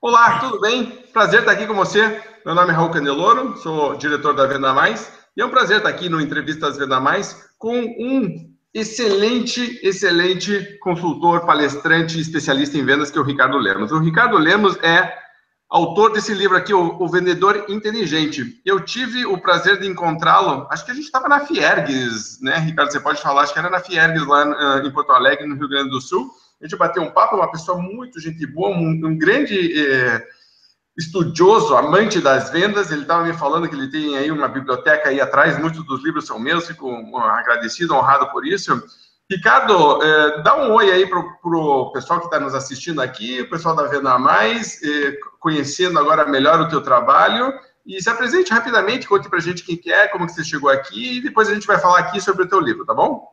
Olá, tudo bem? Prazer estar aqui com você. Meu nome é Raul Candeloro, sou diretor da Venda Mais e é um prazer estar aqui no Entrevistas Venda Mais com um excelente consultor, palestrante e especialista em vendas que é o Ricardo Lemos. O Ricardo Lemos é autor desse livro aqui, O Vendedor Inteligente. Eu tive o prazer de encontrá-lo, acho que a gente estava na Fiergues, né, Ricardo? Você pode falar, acho que era na Fiergues, lá em Porto Alegre, no Rio Grande do Sul. A gente bateu um papo, uma pessoa muito gente boa, um grande estudioso, amante das vendas. Ele estava me falando que ele tem aí uma biblioteca aí atrás, muitos dos livros são meus, fico agradecido, honrado por isso. Ricardo, dá um oi aí para o pessoal que está nos assistindo aqui, o pessoal da Venda Mais, conhecendo agora melhor o teu trabalho, e se apresente rapidamente, conte para a gente quem que é, como que você chegou aqui, e depois a gente vai falar aqui sobre o teu livro, tá bom?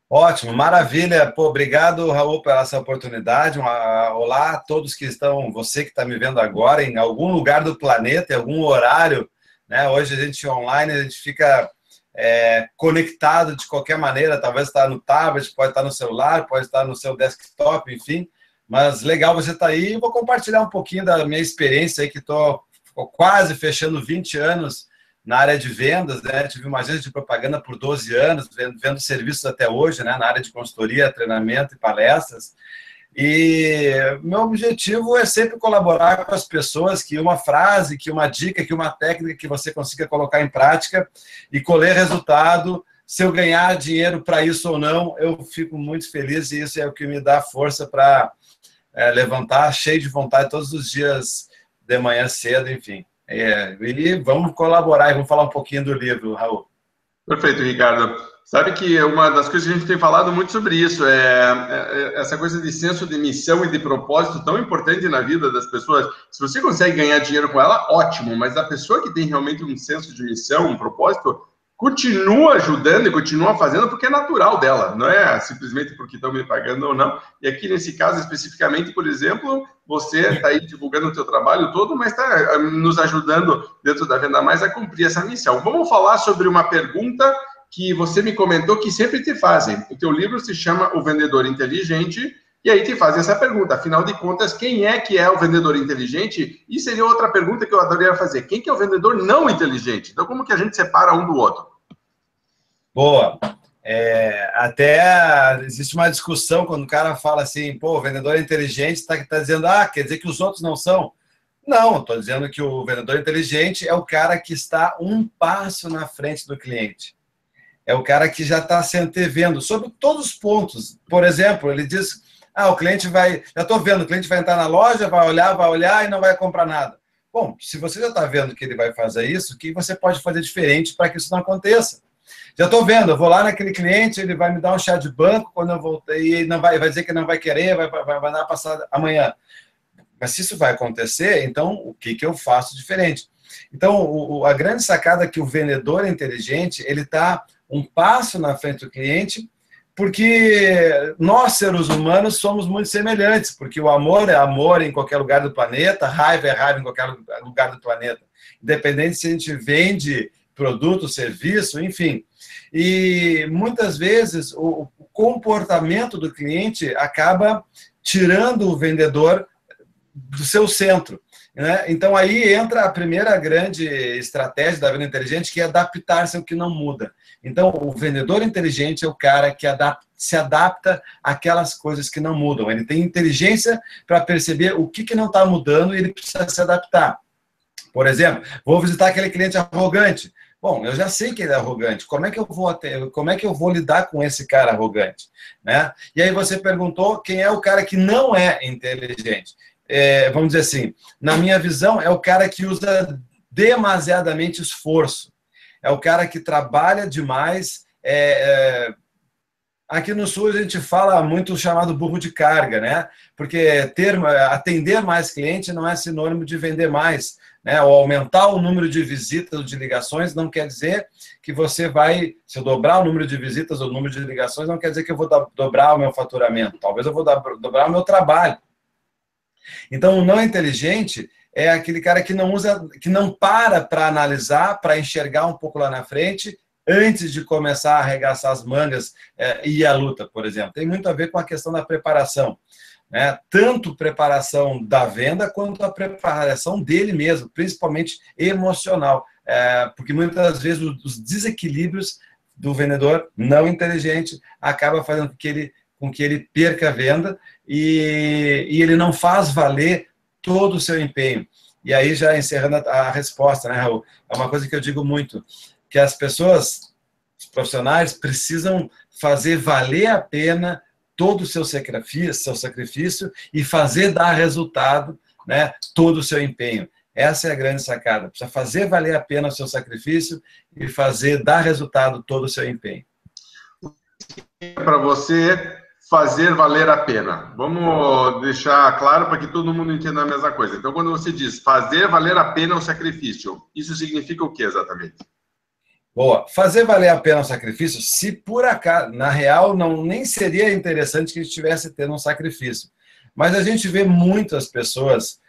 Ótimo, maravilha. Pô, obrigado, Raul, pela essa oportunidade. Olá a todos que estão, você que está me vendo agora, em algum lugar do planeta, em algum horário, né? Hoje a gente online, a gente fica conectado de qualquer maneira, talvez está no tablet, pode estar no celular, pode estar no seu desktop, enfim. Mas legal você estar aí. Vou compartilhar um pouquinho da minha experiência aí, que estou quase fechando 20 anos na área de vendas, né? Tive uma agência de propaganda por 12 anos, vendo serviços até hoje, né? Na área de consultoria, treinamento e palestras. E meu objetivo é sempre colaborar com as pessoas, que uma frase, que uma dica, que uma técnica que você consiga colocar em prática e colher resultado. Se eu ganhar dinheiro para isso ou não, eu fico muito feliz e isso é o que me dá força para levantar cheio de vontade todos os dias de manhã cedo, enfim. E vamos colaborar e vamos falar um pouquinho do livro, Raul. Perfeito, Ricardo. Sabe que uma das coisas que a gente tem falado muito sobre isso é essa coisa de senso de missão e de propósito tão importante na vida das pessoas. Se você consegue ganhar dinheiro com ela, ótimo, mas a pessoa que tem realmente um senso de missão, um propósito, continua ajudando e continua fazendo porque é natural dela, não é simplesmente porque estão me pagando ou não. E aqui nesse caso especificamente, por exemplo, você está aí divulgando o seu trabalho todo, mas está nos ajudando dentro da Venda Mais a cumprir essa missão. Vamos falar sobre uma pergunta que você me comentou que sempre te fazem. O teu livro se chama O Vendedor Inteligente, e aí te fazem essa pergunta. Afinal de contas, quem é que é o vendedor inteligente? E seria outra pergunta que eu adoraria fazer. Quem que é o vendedor não inteligente? Então, como que a gente separa um do outro? Boa. Até existe uma discussão quando o cara fala assim, pô, o vendedor inteligente está dizendo, quer dizer que os outros não são? Não, estou dizendo que o vendedor inteligente é o cara que está um passo na frente do cliente. É o cara que já está se antevendo sobre todos os pontos. Por exemplo, ele diz, o cliente vai... Já estou vendo, o cliente vai entrar na loja, vai olhar e não vai comprar nada. Bom, se você já está vendo que ele vai fazer isso, o que você pode fazer diferente para que isso não aconteça? Já estou vendo, eu vou lá naquele cliente, ele vai me dar um chá de banco quando eu voltei, e não vai dizer que não vai querer, vai dar passar amanhã. Mas se isso vai acontecer, então o que eu faço diferente? Então, a grande sacada é que o vendedor inteligente, ele está um passo na frente do cliente, porque nós, seres humanos, somos muito semelhantes, porque o amor é amor em qualquer lugar do planeta, raiva é raiva em qualquer lugar do planeta. Independente se a gente vende produto, serviço, enfim. E muitas vezes o comportamento do cliente acaba tirando o vendedor do seu centro, né? Então aí entra a primeira grande estratégia da venda inteligente, que é adaptar-se ao que não muda. Então o vendedor inteligente é o cara que se adapta àquelas coisas que não mudam. Ele tem inteligência para perceber o que não está mudando e ele precisa se adaptar. Por exemplo, vou visitar aquele cliente arrogante. Bom, eu já sei que ele é arrogante. Como é que eu vou lidar com esse cara arrogante, né? E aí você perguntou quem é o cara que não é inteligente. Vamos dizer assim, na minha visão, é o cara que usa demasiadamente esforço. É o cara que trabalha demais. Aqui no Sul a gente fala muito o chamado burro de carga, né? Porque atender mais cliente não é sinônimo de vender mais. né? Ou aumentar o número de visitas ou de ligações não quer dizer que você vai, se eu dobrar o número de visitas ou o número de ligações, não quer dizer que eu vou dobrar o meu faturamento. Talvez eu vou dobrar o meu trabalho. Então, o não inteligente é aquele cara que não usa, que não para analisar, para enxergar um pouco lá na frente, antes de começar a arregaçar as mangas e ir à luta, por exemplo. Tem muito a ver com a questão da preparação, né? Tanto preparação da venda quanto a preparação dele mesmo, principalmente emocional, porque muitas vezes os desequilíbrios do vendedor não inteligente acaba fazendo com que ele perca a venda e ele não faz valer todo o seu empenho. E aí, já encerrando a resposta, né, Raul? É uma coisa que eu digo muito, que as pessoas, os profissionais, precisam fazer valer a pena todo o seu sacrifício e fazer dar resultado, né, todo o seu empenho. Essa é a grande sacada. Precisa fazer valer a pena o seu sacrifício e fazer dar resultado todo o seu empenho. Para você fazer valer a pena. Vamos deixar claro para que todo mundo entenda a mesma coisa. Então, quando você diz fazer valer a pena o sacrifício, isso significa o que exatamente? Boa. Fazer valer a pena o sacrifício, se por acaso, na real, nem seria interessante que a gente estivesse tendo um sacrifício. Mas a gente vê muitas pessoas,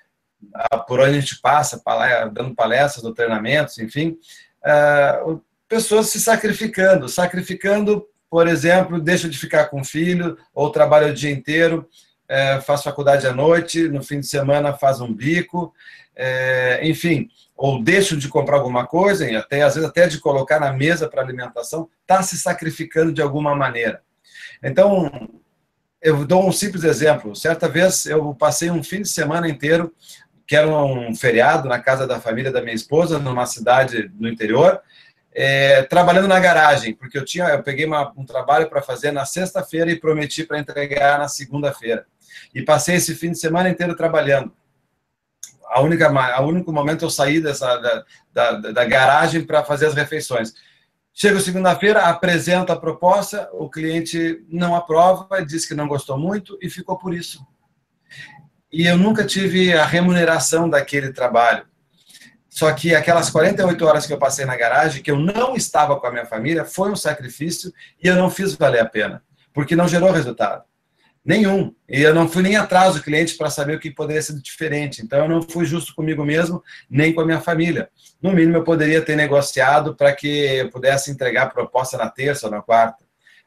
por onde a gente passa, dando palestras, treinamentos, enfim, pessoas se sacrificando, por exemplo, deixa de ficar com o filho, ou trabalha o dia inteiro, faz faculdade à noite, no fim de semana faz um bico, enfim, ou deixa de comprar alguma coisa, e às vezes até de colocar na mesa para alimentação, está se sacrificando de alguma maneira. Então, eu dou um simples exemplo. Certa vez eu passei um fim de semana inteiro, que era um feriado, na casa da família da minha esposa, numa cidade no interior, trabalhando na garagem, porque eu peguei um trabalho para fazer na sexta-feira e prometi para entregar na segunda-feira. E passei esse fim de semana inteiro trabalhando. O único momento eu saí da garagem para fazer as refeições. Chego segunda-feira, apresento a proposta, o cliente não aprova, diz que não gostou muito e ficou por isso. E eu nunca tive a remuneração daquele trabalho. Só que aquelas 48 horas que eu passei na garagem, que eu não estava com a minha família, foi um sacrifício e eu não fiz valer a pena, porque não gerou resultado nenhum. E eu não fui nem atrás do cliente para saber o que poderia ser diferente. Então, eu não fui justo comigo mesmo, nem com a minha família. No mínimo, eu poderia ter negociado para que eu pudesse entregar a proposta na terça ou na quarta,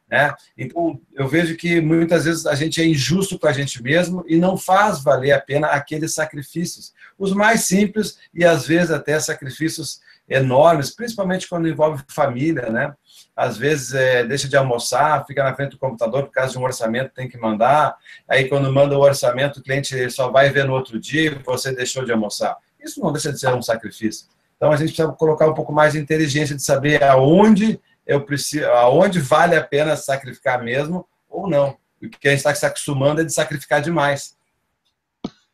né? Então, eu vejo que muitas vezes a gente é injusto com a gente mesmo e não faz valer a pena aqueles sacrifícios, os mais simples e às vezes até sacrifícios enormes, principalmente quando envolve família, né? Às vezes deixa de almoçar, fica na frente do computador por causa de um orçamento, tem que mandar, aí quando manda o orçamento, o cliente só vai ver no outro dia e você deixou de almoçar. Isso não deixa de ser um sacrifício. Então, a gente precisa colocar um pouco mais de inteligência de saber aonde vale a pena sacrificar mesmo ou não. O que a gente está se acostumando é de sacrificar demais.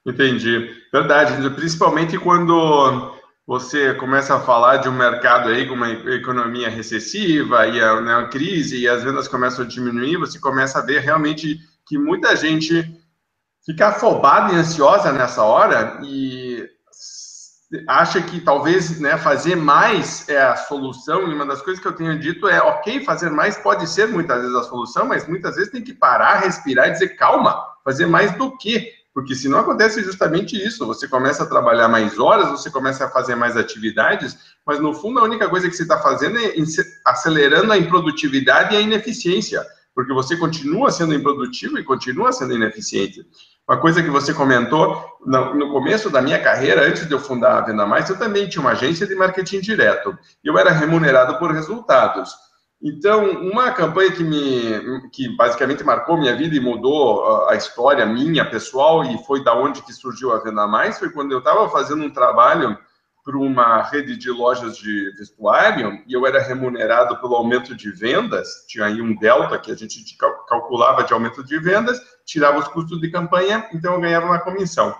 Entendi. Verdade. Principalmente quando você começa a falar de um mercado aí com uma economia recessiva e uma crise e as vendas começam a diminuir, você começa a ver realmente que muita gente fica afobada e ansiosa nessa hora e acha que talvez, né, fazer mais é a solução. E uma das coisas que eu tenho dito é, ok, fazer mais pode ser muitas vezes a solução, mas muitas vezes tem que parar, respirar e dizer, calma, fazer mais do quê? Porque senão acontece justamente isso, você começa a trabalhar mais horas, você começa a fazer mais atividades, mas no fundo a única coisa que você está fazendo é acelerando a improdutividade e a ineficiência, porque você continua sendo improdutivo e continua sendo ineficiente. Uma coisa que você comentou, no começo da minha carreira, antes de eu fundar a Venda Mais, eu também tinha uma agência de marketing direto, e eu era remunerado por resultados. Então, uma campanha que basicamente marcou minha vida e mudou a história minha, pessoal, e foi da onde que surgiu a Venda Mais, foi quando eu estava fazendo um trabalho para uma rede de lojas de vestuário, e eu era remunerado pelo aumento de vendas, tinha aí um delta que a gente calculava de aumento de vendas, tirava os custos de campanha, então eu ganhava uma comissão.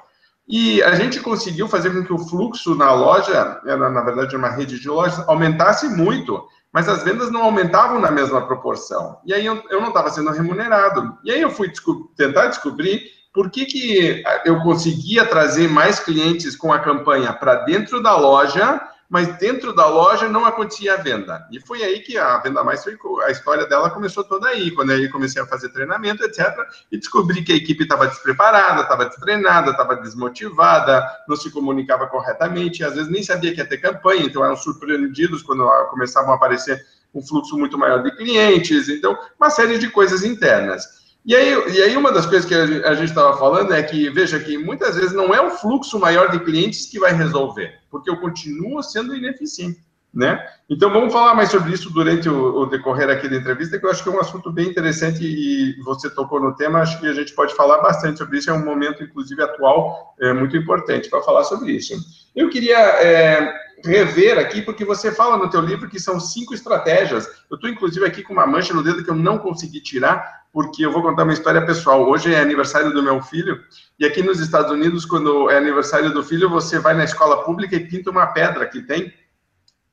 E a gente conseguiu fazer com que o fluxo na loja, na verdade uma rede de lojas, aumentasse muito, mas as vendas não aumentavam na mesma proporção. E aí eu não estava sendo remunerado. E aí eu fui tentar descobrir por que eu conseguia trazer mais clientes com a campanha para dentro da loja, mas dentro da loja não acontecia a venda. E foi aí que a Venda Mais, a história dela começou toda aí, quando aí comecei a fazer treinamento, etc. E descobri que a equipe estava despreparada, estava destreinada, estava desmotivada, não se comunicava corretamente, e às vezes nem sabia que ia ter campanha, então eram surpreendidos quando começavam a aparecer um fluxo muito maior de clientes, então uma série de coisas internas. E aí uma das coisas que a gente estava falando é que, veja, que muitas vezes não é o fluxo maior de clientes que vai resolver, porque eu continuo sendo ineficiente, né? Então, vamos falar mais sobre isso durante o decorrer aqui da entrevista, que eu acho que é um assunto bem interessante e você tocou no tema, acho que a gente pode falar bastante sobre isso, é um momento, inclusive, atual, muito importante para falar sobre isso. Eu queria rever aqui, porque você fala no teu livro que são 5 estratégias. Eu estou, inclusive, aqui com uma mancha no dedo que eu não consegui tirar, porque eu vou contar uma história pessoal. Hoje é aniversário do meu filho, e aqui nos Estados Unidos, quando é aniversário do filho, você vai na escola pública e pinta uma pedra que tem,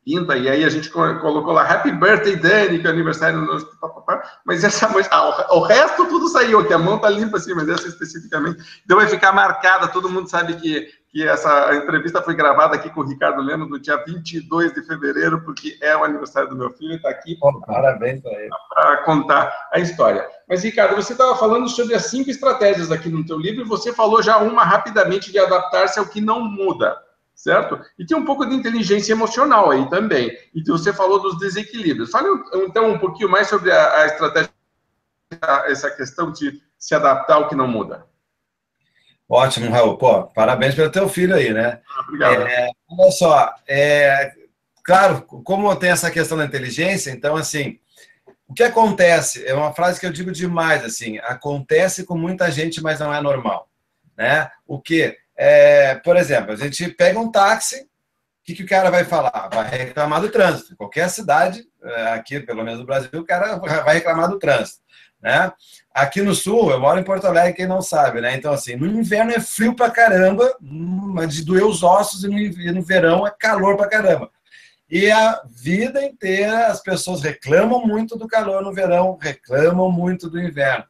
pinta, e aí a gente colocou lá, Happy Birthday, Dani, que é aniversário do nosso papapá, mas essa mancha, o resto tudo saiu, que a mão tá limpa assim, mas essa especificamente, então vai ficar marcada, todo mundo sabe que essa entrevista foi gravada aqui com o Ricardo Lemos no dia 22 de fevereiro, porque é o aniversário do meu filho, está aqui parabéns para ele, para contar a história. Mas, Ricardo, você estava falando sobre as 5 estratégias aqui no teu livro, e você falou já uma rapidamente de adaptar-se ao que não muda, certo? E tem um pouco de inteligência emocional aí também. E você falou dos desequilíbrios. Fale, então, um pouquinho mais sobre a estratégia, essa questão de se adaptar ao que não muda. Ótimo, Raul. Pô, parabéns pelo teu filho aí, né? Obrigado. Olha só, claro, como tem essa questão da inteligência, então, assim, o que acontece, é uma frase que eu digo demais, assim, acontece com muita gente, mas não é normal, né? O quê? Por exemplo, a gente pega um táxi, o que o cara vai falar? Vai reclamar do trânsito. Em qualquer cidade, aqui, pelo menos no Brasil, o cara vai reclamar do trânsito, né? Aqui no Sul, eu moro em Porto Alegre, quem não sabe, né? Então, assim, no inverno é frio pra caramba, de doer os ossos, e no verão é calor pra caramba. E a vida inteira as pessoas reclamam muito do calor no verão, reclamam muito do inverno.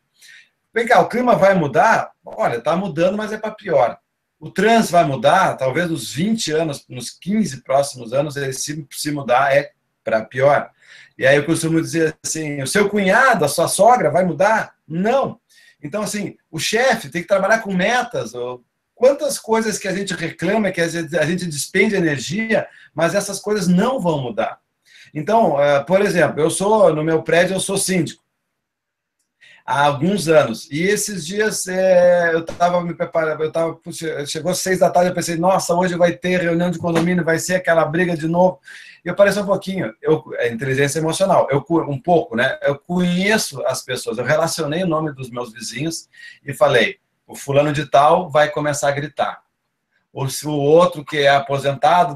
Vem cá, o clima vai mudar? Olha, está mudando, mas é para pior. O trânsito vai mudar, talvez nos 20 anos, nos 15 próximos anos, ele se mudar é para pior. E aí eu costumo dizer assim, o seu cunhado, a sua sogra vai mudar? Não. Então, assim, o chefe tem que trabalhar com metas. Quantas coisas que a gente reclama, que a gente despende energia, mas essas coisas não vão mudar. Então, por exemplo, no meu prédio, eu sou síndico há alguns anos. E esses dias eu estava me preparando, chegou às 6 da tarde, eu pensei, nossa, hoje vai ter reunião de condomínio, vai ser aquela briga de novo. E eu parei um pouquinho, inteligência emocional, um pouco, né? Eu conheço as pessoas, eu relacionei o nome dos meus vizinhos e falei, o fulano de tal vai começar a gritar. Ou se o outro que é aposentado,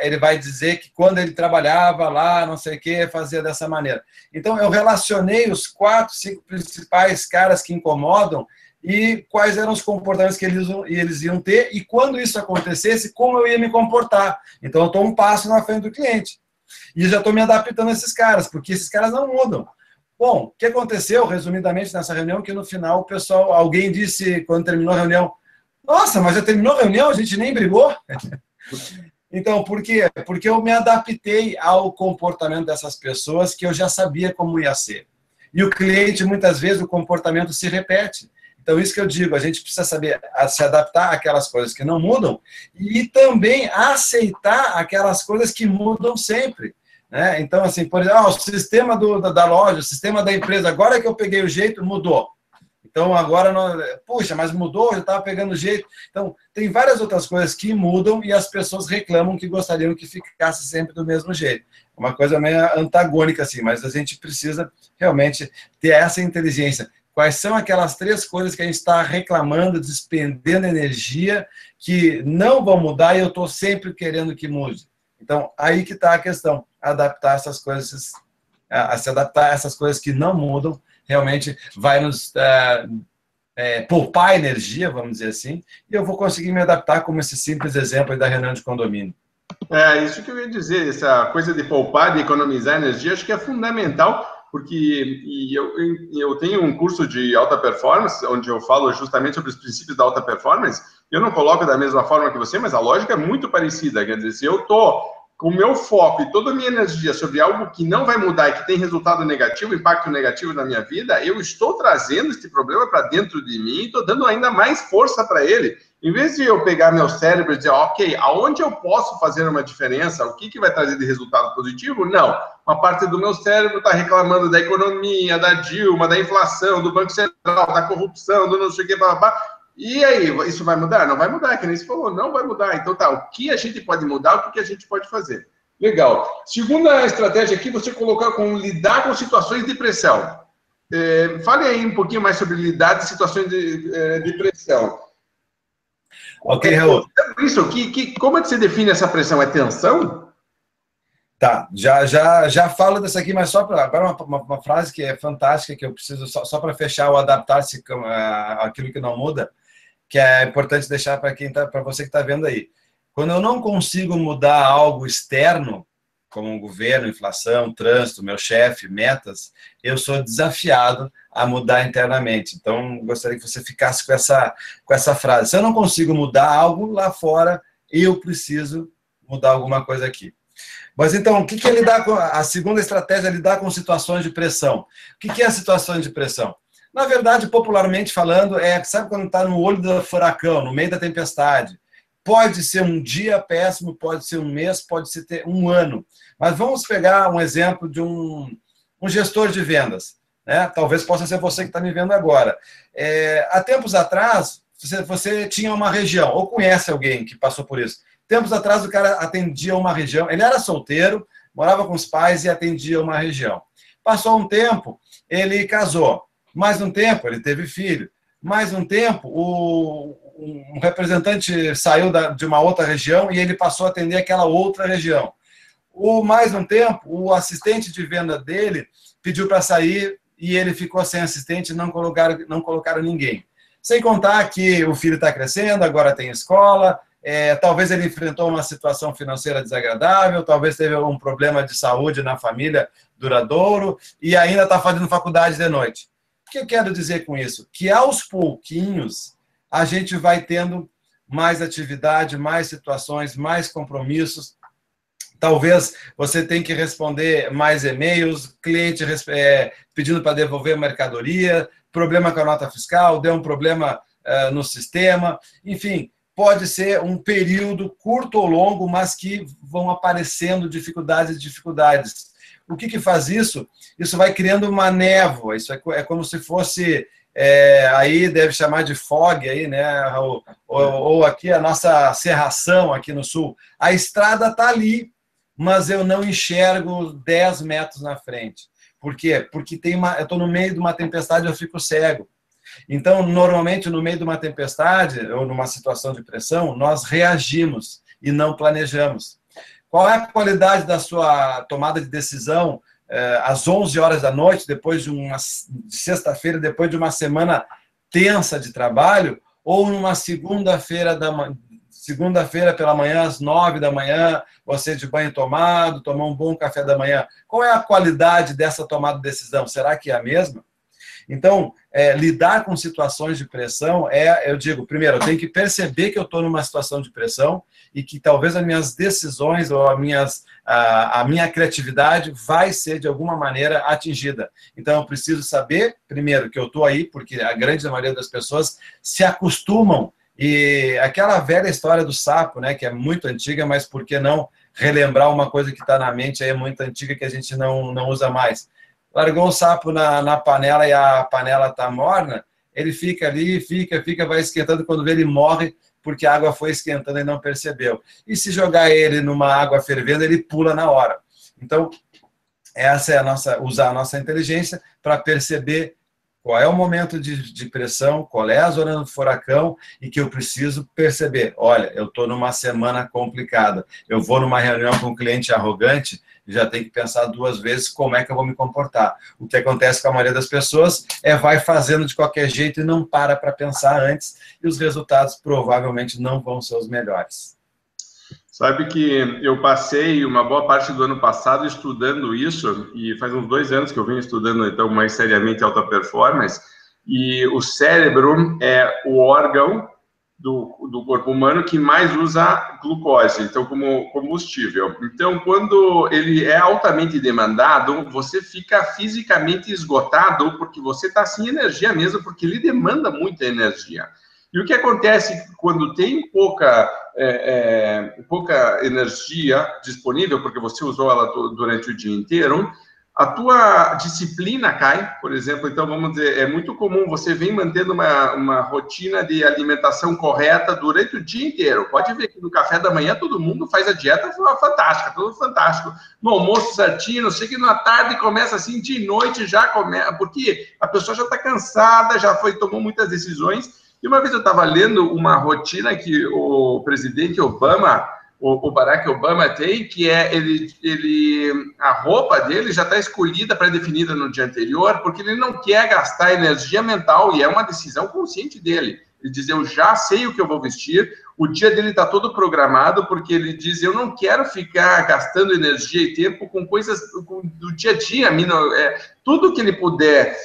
ele vai dizer que quando ele trabalhava lá, não sei o que, fazia dessa maneira. Então, eu relacionei os 4, 5 principais caras que incomodam e quais eram os comportamentos que eles iam ter e quando isso acontecesse, como eu ia me comportar. Então, eu estou um passo na frente do cliente. E já estou me adaptando a esses caras, porque esses caras não mudam. Bom, o que aconteceu, resumidamente, nessa reunião, que no final, alguém disse, quando terminou a reunião, nossa, mas já terminou a reunião? A gente nem brigou? Então, por quê? Porque eu me adaptei ao comportamento dessas pessoas que eu já sabia como ia ser. E o cliente, muitas vezes, o comportamento se repete. Então, isso que eu digo, a gente precisa saber se adaptar àquelas coisas que não mudam e também aceitar aquelas coisas que mudam sempre. Né? Então, assim, por exemplo, o sistema da loja, o sistema da empresa, agora que eu peguei o jeito, mudou. Então, agora, puxa, mas mudou, já estava pegando jeito. Então, tem várias outras coisas que mudam e as pessoas reclamam que gostariam que ficasse sempre do mesmo jeito. Uma coisa meio antagônica, assim, mas a gente precisa realmente ter essa inteligência. Quais são aquelas 3 coisas que a gente está reclamando, despendendo energia, que não vão mudar e eu estou sempre querendo que mude? Então, aí que está a questão, adaptar essas coisas, se adaptar a essas coisas que não mudam, realmente vai nos poupar energia, vamos dizer assim, e eu vou conseguir me adaptar como esse simples exemplo aí da reunião de condomínio. Isso que eu ia dizer, essa coisa de poupar, de economizar energia, acho que é fundamental, porque eu tenho um curso de alta performance, onde eu falo justamente sobre os princípios da alta performance. Eu não coloco da mesma forma que você, mas a lógica é muito parecida. Quer dizer, se eu estou com o meu foco e toda a minha energia sobre algo que não vai mudar e que tem resultado negativo, impacto negativo na minha vida, eu estou trazendo esse problema para dentro de mim e estou dando ainda mais força para ele. Em vez de eu pegar meu cérebro e dizer, ok, aonde eu posso fazer uma diferença? O que vai trazer de resultado positivo? Não. Uma parte do meu cérebro está reclamando da economia, da Dilma, da inflação, do Banco Central, da corrupção, do não sei o que, blá, blá, blá. E aí, isso vai mudar? Não vai mudar, que nem você falou, não vai mudar. Então tá, o que a gente pode mudar, o que a gente pode fazer? Legal. Segunda estratégia aqui, você colocar como lidar com situações de pressão. Fale aí um pouquinho mais sobre lidar com situações de pressão. Ok, Raul. Isso, como é que você define essa pressão? É tensão? Tá, já falo dessa aqui, mas só para agora uma frase que é fantástica, que eu preciso, só para fechar o adaptar-se aquilo que não muda, que é importante deixar para você que está vendo aí. Quando eu não consigo mudar algo externo, como um governo, inflação, trânsito, meu chefe, metas, eu sou desafiado a mudar internamente. Então, gostaria que você ficasse com essa frase. Se eu não consigo mudar algo lá fora, eu preciso mudar alguma coisa aqui. Mas então, o que é lidar com... A segunda estratégia é lidar com situações de pressão. O que é a situação de pressão? Na verdade, popularmente falando, sabe quando está no olho do furacão, no meio da tempestade? Pode ser um dia péssimo, pode ser um mês, pode ser um ano. Mas vamos pegar um exemplo de um gestor de vendas, né? Talvez possa ser você que está me vendo agora. Há tempos atrás, você tinha uma região, ou conhece alguém que passou por isso. Tempos atrás, o cara atendia uma região. Ele era solteiro, morava com os pais e atendia uma região. Passou um tempo, ele casou. Mais um tempo, ele teve filho. Mais um tempo, um representante saiu de uma outra região e ele passou a atender aquela outra região. Mais um tempo, o assistente de venda dele pediu para sair e ele ficou sem assistente e não colocaram ninguém. Sem contar que o filho está crescendo, agora tem escola, talvez ele enfrentou uma situação financeira desagradável, talvez teve um problema de saúde na família duradouro e ainda está fazendo faculdade de noite. O que eu quero dizer com isso? Que aos pouquinhos a gente vai tendo mais atividade, mais situações, mais compromissos. Talvez você tenha que responder mais e-mails, cliente pedindo para devolver mercadoria, problema com a nota fiscal, deu um problema no sistema, enfim, pode ser um período curto ou longo, mas que vão aparecendo dificuldades. O que faz isso? Isso vai criando uma névoa, isso é como se fosse, aí deve chamar de fog, aí, né? ou aqui a nossa cerração aqui no sul. A estrada está ali, mas eu não enxergo 10 metros na frente. Por quê? Porque eu estou no meio de uma tempestade e eu fico cego. Então, normalmente, no meio de uma tempestade ou numa situação de pressão, nós reagimos e não planejamos. Qual é a qualidade da sua tomada de decisão às 11 horas da noite, depois de sexta-feira, depois de uma semana tensa de trabalho, ou numa segunda-feira pela manhã, às 9 da manhã, você de banho tomado, tomar um bom café da manhã? Qual é a qualidade dessa tomada de decisão? Será que é a mesma? Então, lidar com situações de pressão eu digo, primeiro, eu tenho que perceber que eu estou numa situação de pressão e que talvez as minhas decisões ou a minha criatividade vai ser, de alguma maneira, atingida. Então, eu preciso saber, primeiro, que eu estou aí, porque a grande maioria das pessoas se acostumam. E aquela velha história do sapo, né, que é muito antiga, mas por que não relembrar uma coisa que está na mente aí, muito antiga, que a gente não usa mais? Largou o sapo na panela e a panela está morna, ele fica ali, vai esquentando, quando vê ele morre, porque a água foi esquentando e não percebeu. E se jogar ele numa água fervendo, ele pula na hora. Então, essa é usar a nossa inteligência para perceber qual é o momento de pressão, qual é a zona do furacão e que eu preciso perceber. Olha, eu estou numa semana complicada, eu vou numa reunião com um cliente arrogante, já tem que pensar 2 vezes como é que eu vou me comportar. O que acontece com a maioria das pessoas vai fazendo de qualquer jeito e não para pensar antes, e os resultados provavelmente não vão ser os melhores. Sabe que eu passei uma boa parte do ano passado estudando isso, e faz uns 2 anos que eu venho estudando, então, mais seriamente alta performance, e o cérebro é o órgão do corpo humano que mais usa glucose, então, como combustível. Então, quando ele é altamente demandado, você fica fisicamente esgotado, porque você está sem energia mesmo, porque ele demanda muita energia. E o que acontece quando tem pouca energia disponível, porque você usou ela durante o dia inteiro, a tua disciplina cai, por exemplo. Então, vamos dizer, é muito comum você vem mantendo uma rotina de alimentação correta durante o dia inteiro. Pode ver que no café da manhã todo mundo faz a dieta fantástica, tudo fantástico. No almoço certinho, não sei que na tarde começa assim, de noite já começa, porque a pessoa já está cansada, tomou muitas decisões. E uma vez eu estava lendo uma rotina que o presidente Obama, o Barack Obama tem, que é a roupa dele já está escolhida, pré-definida no dia anterior, porque ele não quer gastar energia mental, e é uma decisão consciente dele. Ele diz, eu já sei o que eu vou vestir, o dia dele está todo programado, porque ele diz, eu não quero ficar gastando energia e tempo com coisas do dia a dia. Tudo que ele puder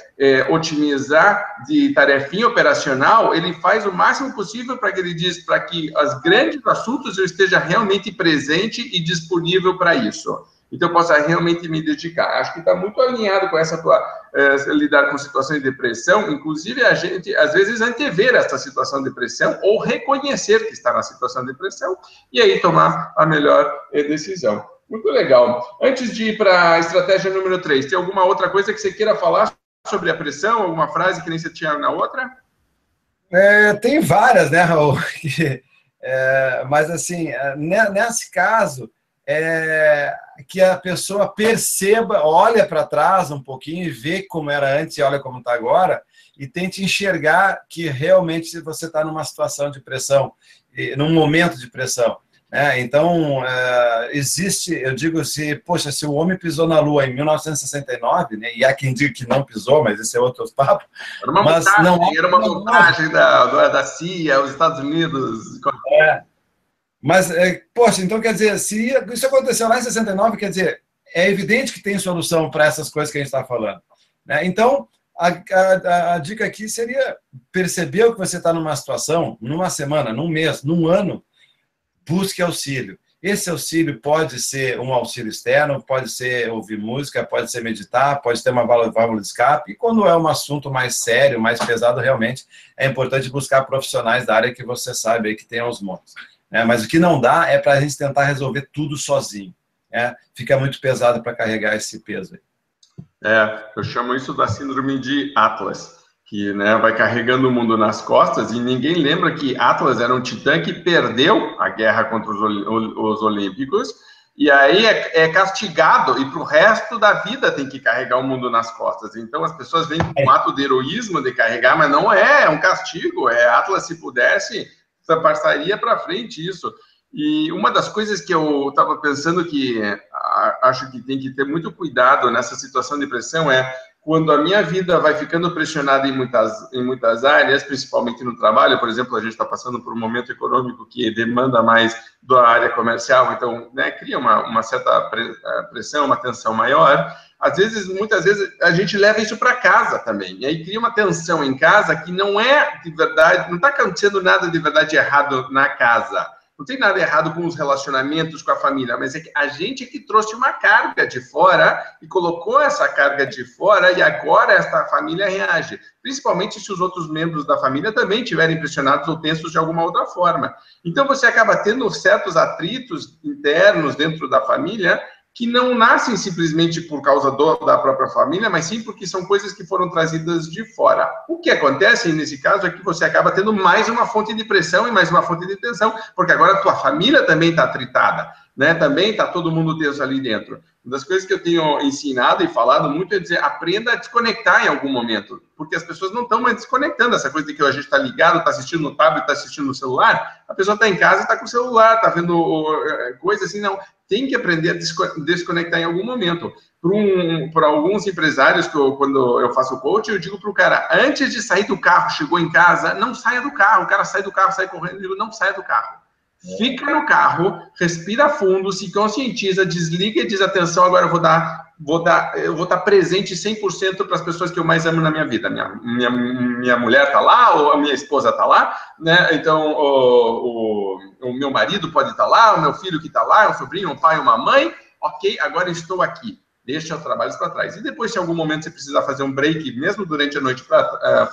otimizar de tarefinha operacional, ele faz o máximo possível para que ele diz, para que os grandes assuntos eu esteja realmente presente e disponível para isso. Então, eu possa realmente me dedicar. Acho que está muito alinhado com essa tua lidar com situações de depressão, inclusive a gente, às vezes, antever essa situação de depressão ou reconhecer que está na situação de depressão e aí tomar a melhor decisão. Muito legal. Antes de ir para a estratégia número 3, tem alguma outra coisa que você queira falar sobre a pressão? Alguma frase que nem você tinha na outra? Tem várias, né, Raul? Mas, assim, nesse caso, que a pessoa perceba, olha para trás um pouquinho e vê como era antes e olha como está agora, e tente enxergar que realmente você está numa situação de pressão, num momento de pressão. Então, existe, eu digo, se o homem pisou na Lua em 1969, né, e há quem diga que não pisou, mas esse é outro papo. Era uma montagem da CIA, os Estados Unidos. Mas, então quer dizer, se isso aconteceu lá em 69, quer dizer, é evidente que tem solução para essas coisas que a gente está falando. Né? Então, a dica aqui seria perceber que você está numa situação, numa semana, num mês, num ano, busque auxílio. Esse auxílio pode ser um auxílio externo, pode ser ouvir música, pode ser meditar, pode ter uma válvula de escape. E quando é um assunto mais sério, mais pesado, realmente é importante buscar profissionais da área que você sabe aí que tem aos montes. Mas o que não dá é para a gente tentar resolver tudo sozinho. Fica muito pesado para carregar esse peso aí. Eu chamo isso da síndrome de Atlas, que vai carregando o mundo nas costas, e ninguém lembra que Atlas era um titã que perdeu a guerra contra os olímpicos, e aí é castigado, e para o resto da vida tem que carregar o mundo nas costas. Então as pessoas veem com um ato de heroísmo de carregar, mas não é um castigo. Atlas, se pudesse, passaria para frente isso. E uma das coisas que eu estava pensando que acho que tem que ter muito cuidado nessa situação de pressão é quando a minha vida vai ficando pressionada em muitas áreas, principalmente no trabalho. Por exemplo, a gente está passando por um momento econômico que demanda mais da área comercial, então cria uma certa pressão, uma tensão maior. Muitas vezes, a gente leva isso para casa também, e aí cria uma tensão em casa que não é de verdade, não está acontecendo nada de verdade errado na casa. Não tem nada errado com os relacionamentos com a família, mas é que a gente é que trouxe uma carga de fora e colocou essa carga de fora, e agora essa família reage. Principalmente se os outros membros da família também estiverem pressionados ou tensos de alguma outra forma. Então você acaba tendo certos atritos internos dentro da família que não nascem simplesmente por causa da própria família, mas sim porque são coisas que foram trazidas de fora. O que acontece nesse caso é que você acaba tendo mais uma fonte de pressão e mais uma fonte de tensão, porque agora a tua família também está atritada, também está todo mundo tenso ali dentro. Uma das coisas que eu tenho ensinado e falado muito é dizer, aprenda a desconectar em algum momento, porque as pessoas não estão mais desconectando. Essa coisa de que a gente está ligado, está assistindo no tablet, está assistindo no celular, a pessoa está em casa e está com o celular, está vendo coisa assim, não. Tem que aprender a desconectar em algum momento. Para alguns empresários, quando eu faço coaching, eu digo para o cara, antes de sair do carro, chegou em casa, não saia do carro. O cara sai do carro, sai correndo, eu digo, não saia do carro. Fica no carro, respira fundo, se conscientiza, desliga e diz, atenção, agora eu vou estar presente 100% para as pessoas que eu mais amo na minha vida. Minha mulher está lá, ou a minha esposa está lá, né? Então o meu marido pode estar lá, o meu filho que está lá, um sobrinho, um pai, uma mãe. Ok, agora estou aqui. Deixa os trabalhos para trás. E depois, se em algum momento você precisar fazer um break, mesmo durante a noite, para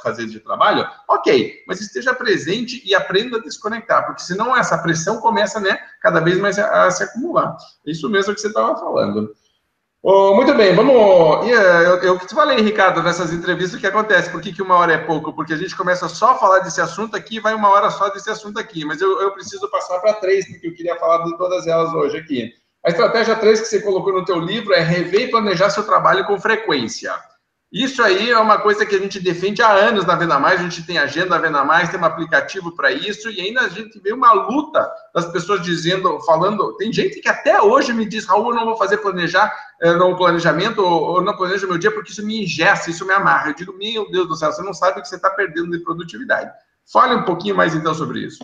fazer de trabalho, ok. Mas esteja presente e aprenda a desconectar, porque senão essa pressão começa, né, cada vez mais a se acumular. Isso mesmo que você estava falando. Oh, muito bem, vamos... Eu que te falei, Ricardo, nessas entrevistas, o que acontece? Por que uma hora é pouco? Porque a gente começa só a falar desse assunto aqui e vai uma hora só desse assunto aqui. Mas eu preciso passar para 3, porque eu queria falar de todas elas hoje aqui. A estratégia 3 que você colocou no teu livro é rever e planejar seu trabalho com frequência. Isso aí é uma coisa que a gente defende há anos na Venda Mais, a gente tem agenda na Venda Mais, tem um aplicativo para isso, e ainda a gente vê uma luta das pessoas falando, tem gente que até hoje me diz, Raul, eu não vou fazer planejamento, ou não planejo meu dia, porque isso me engessa, isso me amarra. Eu digo, meu Deus do céu, você não sabe o que você está perdendo de produtividade. Fale um pouquinho mais então sobre isso.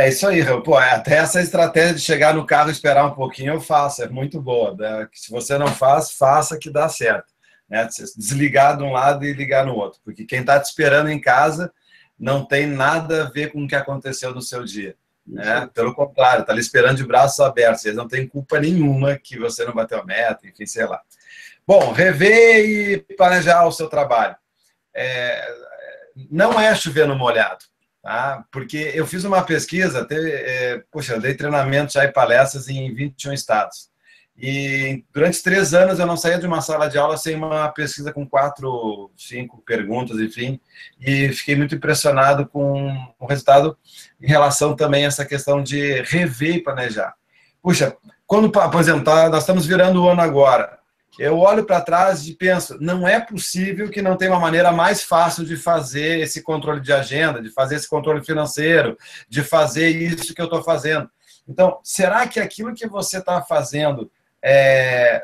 Isso aí, pô, até essa estratégia de chegar no carro e esperar um pouquinho eu faço, é muito boa, né? Se você não faz, faça que dá certo, né? Desligar de um lado e ligar no outro, porque quem está te esperando em casa não tem nada a ver com o que aconteceu no seu dia, né? Pelo contrário, está ali esperando de braços abertos, eles não têm culpa nenhuma que você não bateu a meta, enfim, sei lá. Bom, rever e planejar o seu trabalho. Não é chover no molhado. Tá? Porque eu fiz uma pesquisa, eu dei treinamento já e palestras em 21 estados. E durante 3 anos eu não saía de uma sala de aula sem uma pesquisa com 4, 5 perguntas, enfim, e fiquei muito impressionado com o resultado em relação também a essa questão de rever e planejar. Puxa, quando, por exemplo, nós estamos virando o ano agora, eu olho para trás e penso, não é possível que não tenha uma maneira mais fácil de fazer esse controle de agenda, de fazer esse controle financeiro, de fazer isso que eu estou fazendo. Então, será que aquilo que você está fazendo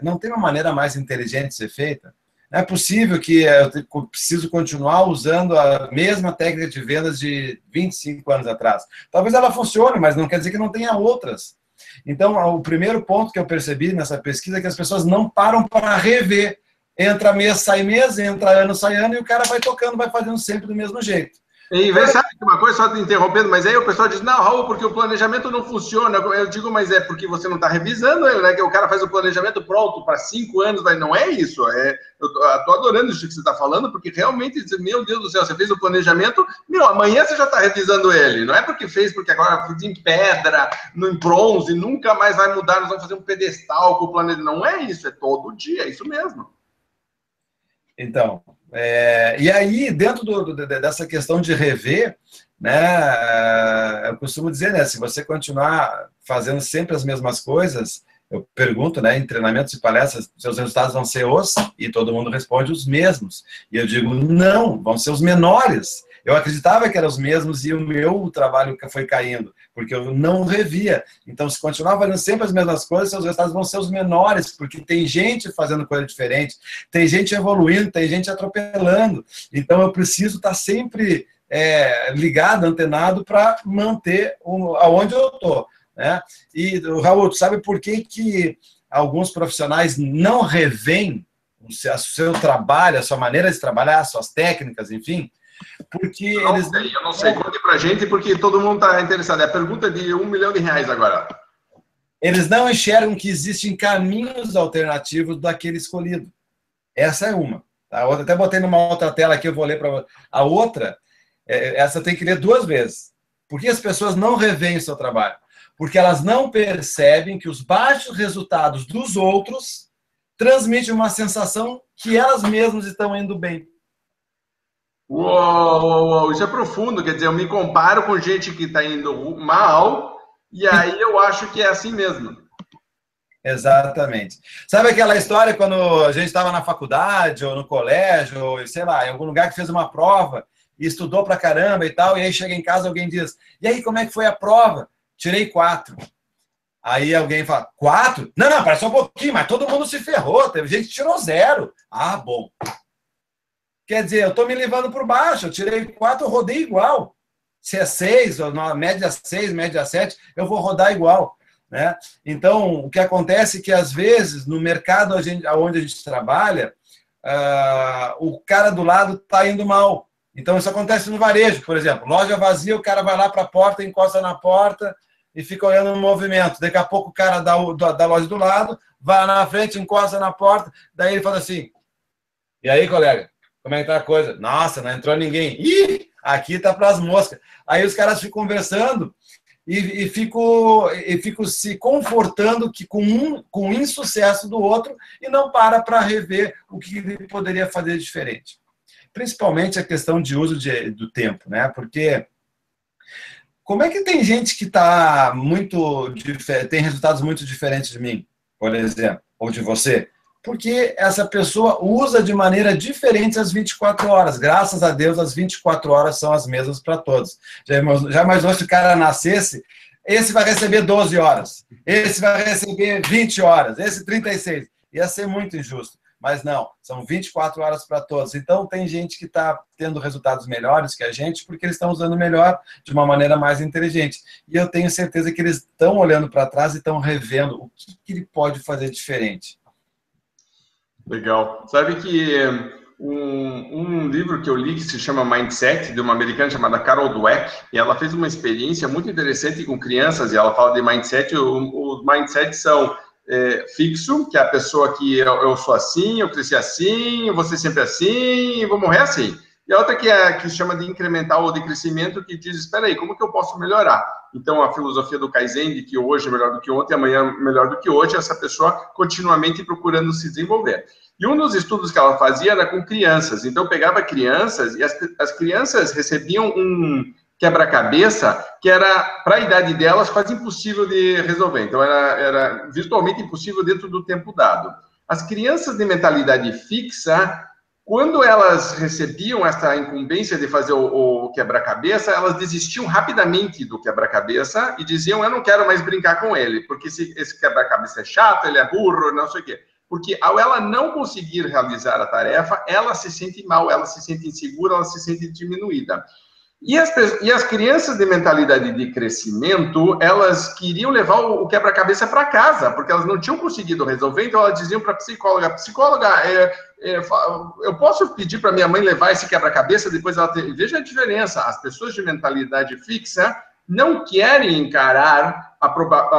não tem uma maneira mais inteligente de ser feita? Não é possível que eu preciso continuar usando a mesma técnica de vendas de 25 anos atrás. Talvez ela funcione, mas não quer dizer que não tenha outras. Então, o primeiro ponto que eu percebi nessa pesquisa é que as pessoas não param para rever. Entra mês, sai mês, entra ano, sai ano, e o cara vai tocando, vai fazendo sempre do mesmo jeito. E sabe uma coisa, só te interrompendo, mas aí o pessoal diz, não, Raul, porque o planejamento não funciona. Eu digo, mas é porque você não está revisando, né? Que o cara faz o planejamento pronto para 5 anos, não é isso. Eu estou adorando isso que você está falando, porque realmente, meu Deus do céu, você fez o planejamento, amanhã você já está revisando ele. Não é porque fez, porque agora fiz em pedra, em bronze, nunca mais vai mudar, nós vamos fazer um pedestal com o planejamento. Não é isso, é todo dia, é isso mesmo. Então, e aí, dentro dessa questão de rever, né, eu costumo dizer, né, se você continuar fazendo sempre as mesmas coisas, eu pergunto, né, em treinamentos e palestras, seus resultados vão ser e todo mundo responde os mesmos. E eu digo, não, vão ser os menores. Eu acreditava que eram os mesmos e o meu trabalho foi caindo, porque eu não revia. Então, se continuar fazendo sempre as mesmas coisas, seus resultados vão ser os menores, porque tem gente fazendo coisa diferente, tem gente evoluindo, tem gente atropelando. Então, eu preciso estar sempre ligado, antenado, para manter aonde eu estou. Né? E, Raul, tu sabe por que alguns profissionais não revêem o seu trabalho, a sua maneira de trabalhar, as suas técnicas, enfim? Porque eu não sei, conte pra gente, porque todo mundo está interessado. É a pergunta de R$1 milhão agora. Eles não enxergam que existem caminhos alternativos daquele escolhido. Essa é uma. A outra, até botei numa outra tela aqui, eu vou ler para você. A outra, essa tem que ler 2 vezes. Por que as pessoas não revêem o seu trabalho? Porque elas não percebem que os baixos resultados dos outros transmitem uma sensação que elas mesmas estão indo bem. Uou, isso é profundo, quer dizer, eu me comparo com gente que está indo mal, e aí eu acho que é assim mesmo. Exatamente. Sabe aquela história quando a gente estava na faculdade, ou no colégio, ou sei lá, em algum lugar que fez uma prova, e estudou pra caramba e tal, e aí chega em casa, alguém diz, e aí, como é que foi a prova? Tirei 4. Aí alguém fala, 4? Não, parece um pouquinho, mas todo mundo se ferrou, teve gente que tirou 0. Ah, bom. Quer dizer, eu estou me levando por baixo, eu tirei 4, eu rodei igual. se é 6, ou na média 6, média 7, eu vou rodar igual, né? Então, o que acontece é que, às vezes, no mercado onde a gente trabalha, o cara do lado está indo mal. Então, isso acontece no varejo, por exemplo. Loja vazia, o cara vai lá para a porta, encosta na porta e fica olhando no movimento. Daqui a pouco, o cara da loja do lado vai na frente, encosta na porta, daí ele fala assim, e aí, colega, como é que tá a coisa? Nossa, não entrou ninguém. Ih, aqui tá para as moscas. Aí os caras ficam conversando e fico se confortando com o insucesso do outro e não para rever o que ele poderia fazer diferente. Principalmente a questão de uso do tempo, né? Porque como é que tem gente que tem resultados muito diferentes de mim, por exemplo, ou de você? Porque essa pessoa usa de maneira diferente as 24 horas. Graças a Deus, as 24 horas são as mesmas para todos. Já imaginou se o cara nascesse, esse vai receber 12 horas, esse vai receber 20 horas, esse 36. Ia ser muito injusto. Mas não, são 24 horas para todos. Então, tem gente que está tendo resultados melhores que a gente porque eles estão usando melhor, de uma maneira mais inteligente. E eu tenho certeza que eles estão olhando para trás e estão revendo o que ele pode fazer diferente. Legal. Sabe que um livro que eu li que se chama Mindset, de uma americana chamada Carol Dweck, e ela fez uma experiência muito interessante com crianças, e ela fala de mindset. Os mindsets são fixo, que é a pessoa que eu sou assim, eu cresci assim, eu vou ser sempre assim, e vou morrer assim. E a outra que se chama de incremental ou de crescimento, que diz, espera aí, como que eu posso melhorar? Então, a filosofia do Kaizen, de que hoje é melhor do que ontem, amanhã é melhor do que hoje, essa pessoa continuamente procurando se desenvolver. E um dos estudos que ela fazia era com crianças. Então, pegava crianças e as crianças recebiam um quebra-cabeça que era, para a idade delas, quase impossível de resolver. Então, era virtualmente impossível dentro do tempo dado. As crianças de mentalidade fixa, quando elas recebiam essa incumbência de fazer o quebra-cabeça, elas desistiam rapidamente do quebra-cabeça e diziam, eu não quero mais brincar com ele, porque esse quebra-cabeça é chato, ele é burro, não sei o quê. Porque ao ela não conseguir realizar a tarefa, ela se sente mal, ela se sente insegura, ela se sente diminuída. E as crianças de mentalidade de crescimento, elas queriam levar o quebra-cabeça para casa, porque elas não tinham conseguido resolver, então elas diziam para a psicóloga, eu posso pedir para minha mãe levar esse quebra-cabeça, depois ela veja a diferença, as pessoas de mentalidade fixa não querem encarar a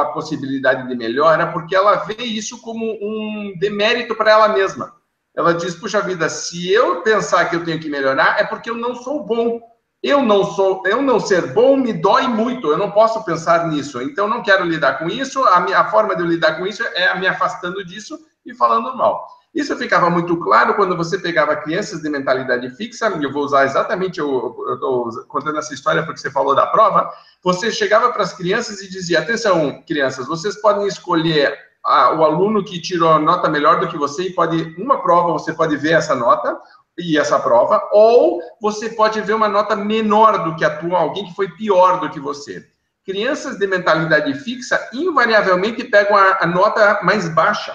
possibilidade de melhora, porque ela vê isso como um demérito para ela mesma. Ela diz, puxa vida, se eu pensar que eu tenho que melhorar, é porque eu não sou bom. Eu não ser bom me dói muito, eu não posso pensar nisso, então eu não quero lidar com isso, a forma de eu lidar com isso é me afastando disso e falando mal. Isso ficava muito claro quando você pegava crianças de mentalidade fixa, e eu vou usar exatamente, eu estou contando essa história porque você falou da prova, você chegava para as crianças e dizia, atenção, crianças, vocês podem escolher o aluno que tirou a nota melhor do que você, e uma prova você pode ver essa nota, e essa prova, ou você pode ver uma nota menor do que a tua, alguém que foi pior do que você. Crianças de mentalidade fixa, invariavelmente, pegam a nota mais baixa,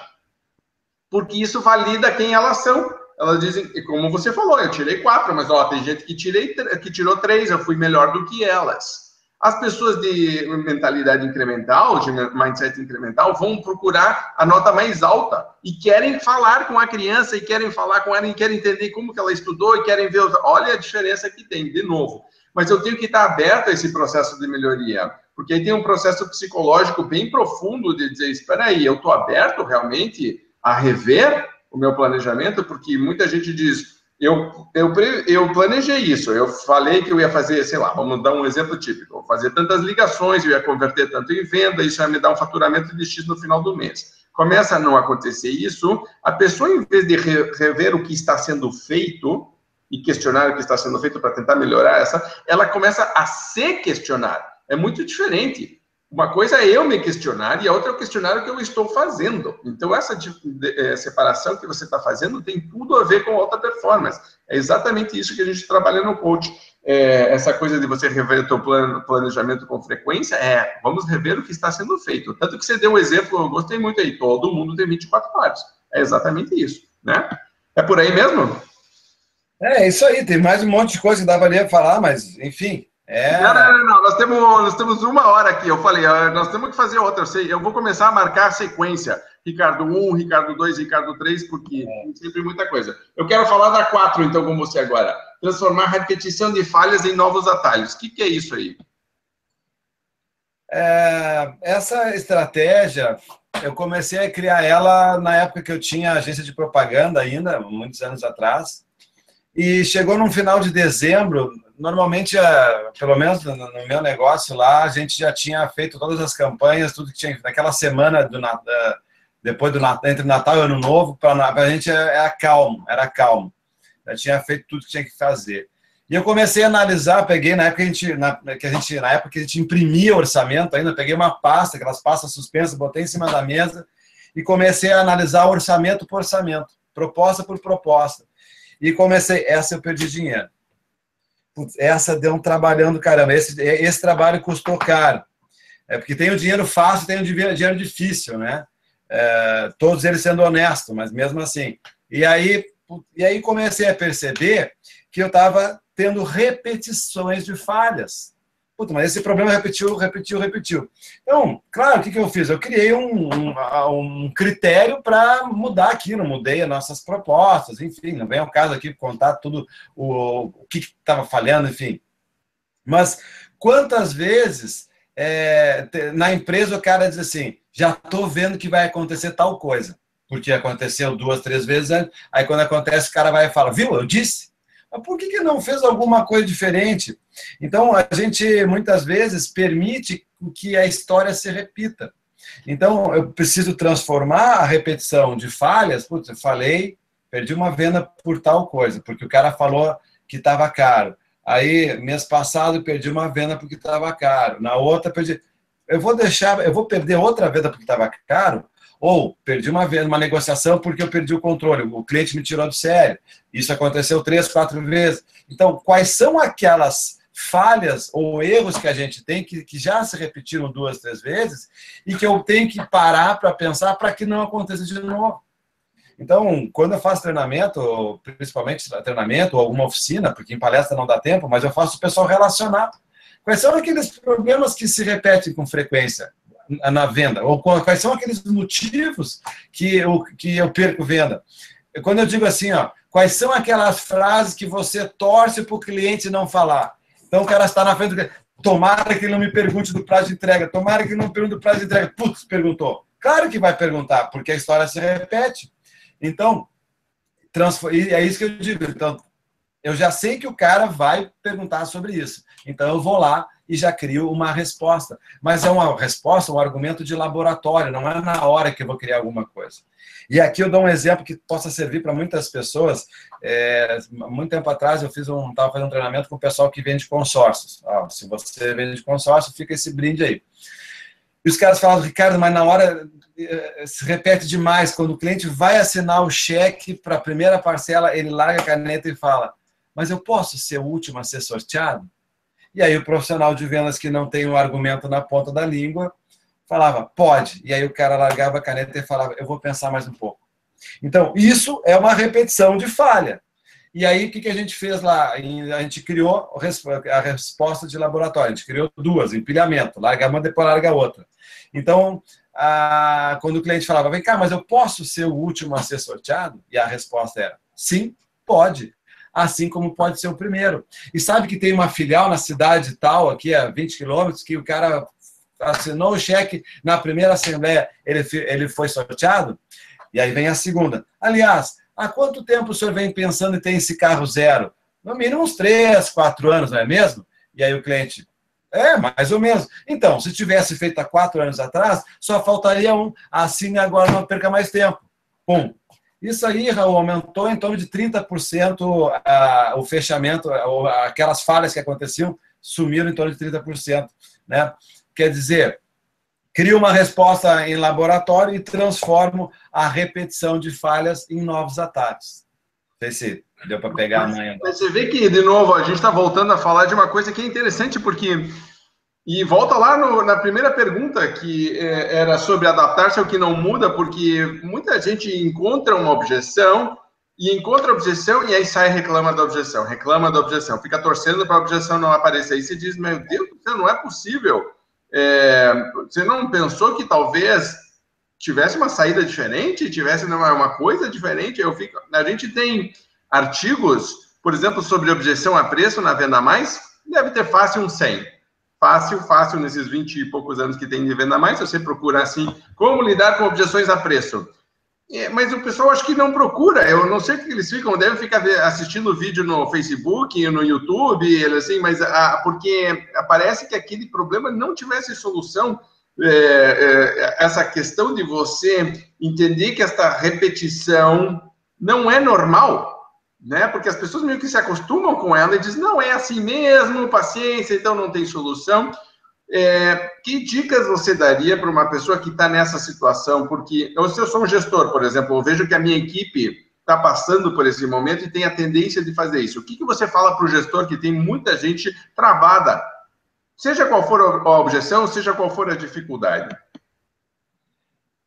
porque isso valida quem elas são. Elas dizem, como você falou, eu tirei 4, mas tem gente que tirou 3, eu fui melhor do que elas. As pessoas de mentalidade incremental, de mindset incremental, vão procurar a nota mais alta e querem falar com a criança, e querem falar com ela, e querem entender como que ela estudou, e querem ver, olha a diferença que tem, de novo. Mas eu tenho que estar aberto a esse processo de melhoria, porque aí tem um processo psicológico bem profundo de dizer, espera aí, eu estou aberto realmente a rever o meu planejamento, porque muita gente diz, eu planejei isso, eu falei que eu ia fazer, sei lá, vamos dar um exemplo típico, fazer tantas ligações, eu ia converter tanto em venda, isso ia me dar um faturamento de X no final do mês. Começa a não acontecer isso, a pessoa, em vez de rever o que está sendo feito e questionar o que está sendo feito para tentar melhorar ela começa a se questionar. É muito diferente. Uma coisa é eu me questionar e a outra é o questionar o que eu estou fazendo. Então, essa separação que você está fazendo tem tudo a ver com alta performance. É exatamente isso que a gente trabalha no coach. Essa coisa de você rever o teu planejamento com frequência, vamos rever o que está sendo feito. Tanto que você deu um exemplo, eu gostei muito aí, todo mundo tem 24 horas. É exatamente isso, né? É por aí mesmo? É isso aí, tem mais um monte de coisa que dava ali a falar, mas, enfim, Não, não, não, não. Nós temos 1 hora aqui. Eu falei, nós temos que fazer outra. Eu vou começar a marcar a sequência. Ricardo 1, Ricardo 2, Ricardo 3, porque tem sempre muita coisa. Eu quero falar da 4, então, com você agora. Transformar a repetição de falhas em novos atalhos. O que é isso aí? Essa estratégia, eu comecei a criar ela na época que eu tinha agência de propaganda ainda, muitos anos atrás. E chegou no final de dezembro, normalmente, pelo menos no meu negócio lá, a gente já tinha feito todas as campanhas, tudo que tinha naquela semana depois do Natal, entre Natal e Ano Novo, para a gente era calmo. Já tinha feito tudo que tinha que fazer. E eu comecei a analisar, peguei na época que a gente imprimia orçamento ainda, peguei uma pasta, aquelas pastas suspensas, botei em cima da mesa e comecei a analisar orçamento por orçamento, proposta por proposta. E comecei, essa eu perdi dinheiro. Essa deu um trabalhão do caramba. Esse trabalho custou caro. Porque tem o dinheiro fácil, tem o dinheiro difícil, né? Todos eles sendo honestos, mas mesmo assim. E aí comecei a perceber que eu estava tendo repetições de falhas. Mas esse problema repetiu. Então, claro, o que eu fiz? Eu criei um critério para mudar aquilo, mudei as nossas propostas, enfim, não vem ao caso aqui contar tudo o que estava falhando, enfim. Mas quantas vezes na empresa o cara diz assim, já estou vendo que vai acontecer tal coisa, porque aconteceu 2, 3 vezes, aí quando acontece o cara vai e fala, viu, eu disse? Mas por que não fez alguma coisa diferente? Então, a gente, muitas vezes, permite que a história se repita. Então, eu preciso transformar a repetição de falhas. Putz, eu falei, perdi uma venda por tal coisa, porque o cara falou que estava caro. Aí, mês passado, eu perdi uma venda porque estava caro. Na outra, perdi... Eu vou perder outra venda porque estava caro? Ou perdi uma negociação porque eu perdi o controle, o cliente me tirou do sério. Isso aconteceu 3, 4 vezes. Então, quais são aquelas falhas ou erros que a gente tem que já se repetiram 2, 3 vezes e que eu tenho que parar para pensar para que não aconteça de novo? Então, quando eu faço treinamento, principalmente treinamento ou alguma oficina, porque em palestra não dá tempo, mas eu faço o pessoal relacionar. Quais são aqueles problemas que se repetem com frequência na venda? Ou quais são aqueles motivos que eu perco venda? Quando eu digo assim, quais são aquelas frases que você torce para o cliente não falar? Então o cara está na frente do cliente, tomara que ele não me pergunte do prazo de entrega, tomara que ele não me pergunte do prazo de entrega. Putz, perguntou. Claro que vai perguntar, porque a história se repete. Então, e é isso que eu digo. Então, eu já sei que o cara vai perguntar sobre isso. Então, eu vou lá e já crio uma resposta. Mas é uma resposta, um argumento de laboratório, não é na hora que eu vou criar alguma coisa. E aqui eu dou um exemplo que possa servir para muitas pessoas. Muito tempo atrás, eu estava fazendo um treinamento com o pessoal que vende consórcios. Se você vende consórcio, fica esse brinde aí. E os caras falavam, Ricardo, mas na hora se repete demais. Quando o cliente vai assinar o cheque para a primeira parcela, ele larga a caneta e fala, mas eu posso ser o último a ser sorteado? E aí o profissional de vendas que não tem um argumento na ponta da língua falava, pode. E aí o cara largava a caneta e falava, eu vou pensar mais um pouco. Então, isso é uma repetição de falha. E aí, o que a gente fez lá? A gente criou a resposta de laboratório. A gente criou 2, empilhamento. Larga uma, depois larga a outra. Então, quando o cliente falava, vem cá, mas eu posso ser o último a ser sorteado? E a resposta era, sim, pode. Assim como pode ser o primeiro. E sabe que tem uma filial na cidade tal, aqui a 20 quilômetros, que o cara assinou o cheque na primeira assembleia, ele foi sorteado? E aí vem a segunda. Aliás, há quanto tempo o senhor vem pensando em ter esse carro zero? No mínimo uns 3, 4 anos, não é mesmo? E aí o cliente, mais ou menos. Então, se tivesse feito há 4 anos atrás, só faltaria um. Assine agora, não perca mais tempo. Pum. Isso aí, Raul, aumentou em torno de 30% o fechamento, aquelas falhas que aconteciam sumiram em torno de 30%. Né? Quer dizer, crio uma resposta em laboratório e transformo a repetição de falhas em novos ataques. Não sei se deu para pegar amanhã. Você vê que, de novo, a gente está voltando a falar de uma coisa que é interessante, porque... E volta lá na primeira pergunta, que era sobre adaptar-se ao que não muda, porque muita gente encontra uma objeção e encontra a objeção, e aí sai e reclama da objeção, fica torcendo para a objeção não aparecer. E você diz, meu Deus do céu, não é possível. Você não pensou que talvez tivesse uma saída diferente, tivesse uma coisa diferente? A gente tem artigos, por exemplo, sobre objeção a preço na Venda Mais, deve ter fácil uns 100. Fácil, nesses 20 e poucos anos que tem de Venda Mais, se você procura assim, como lidar com objeções a preço. Mas o pessoal acho que não procura, eu não sei o que eles ficam, devem ficar assistindo vídeo no Facebook, no YouTube, assim, mas porque parece que aquele problema não tivesse solução. Essa questão de você entender que esta repetição não é normal, né? Porque as pessoas meio que se acostumam com ela e dizem, não, é assim mesmo, paciência, então não tem solução. Que dicas você daria para uma pessoa que está nessa situação? Porque se eu sou um gestor, por exemplo, eu vejo que a minha equipe está passando por esse momento e tem a tendência de fazer isso. O que você fala para o gestor que tem muita gente travada, seja qual for a objeção, seja qual for a dificuldade?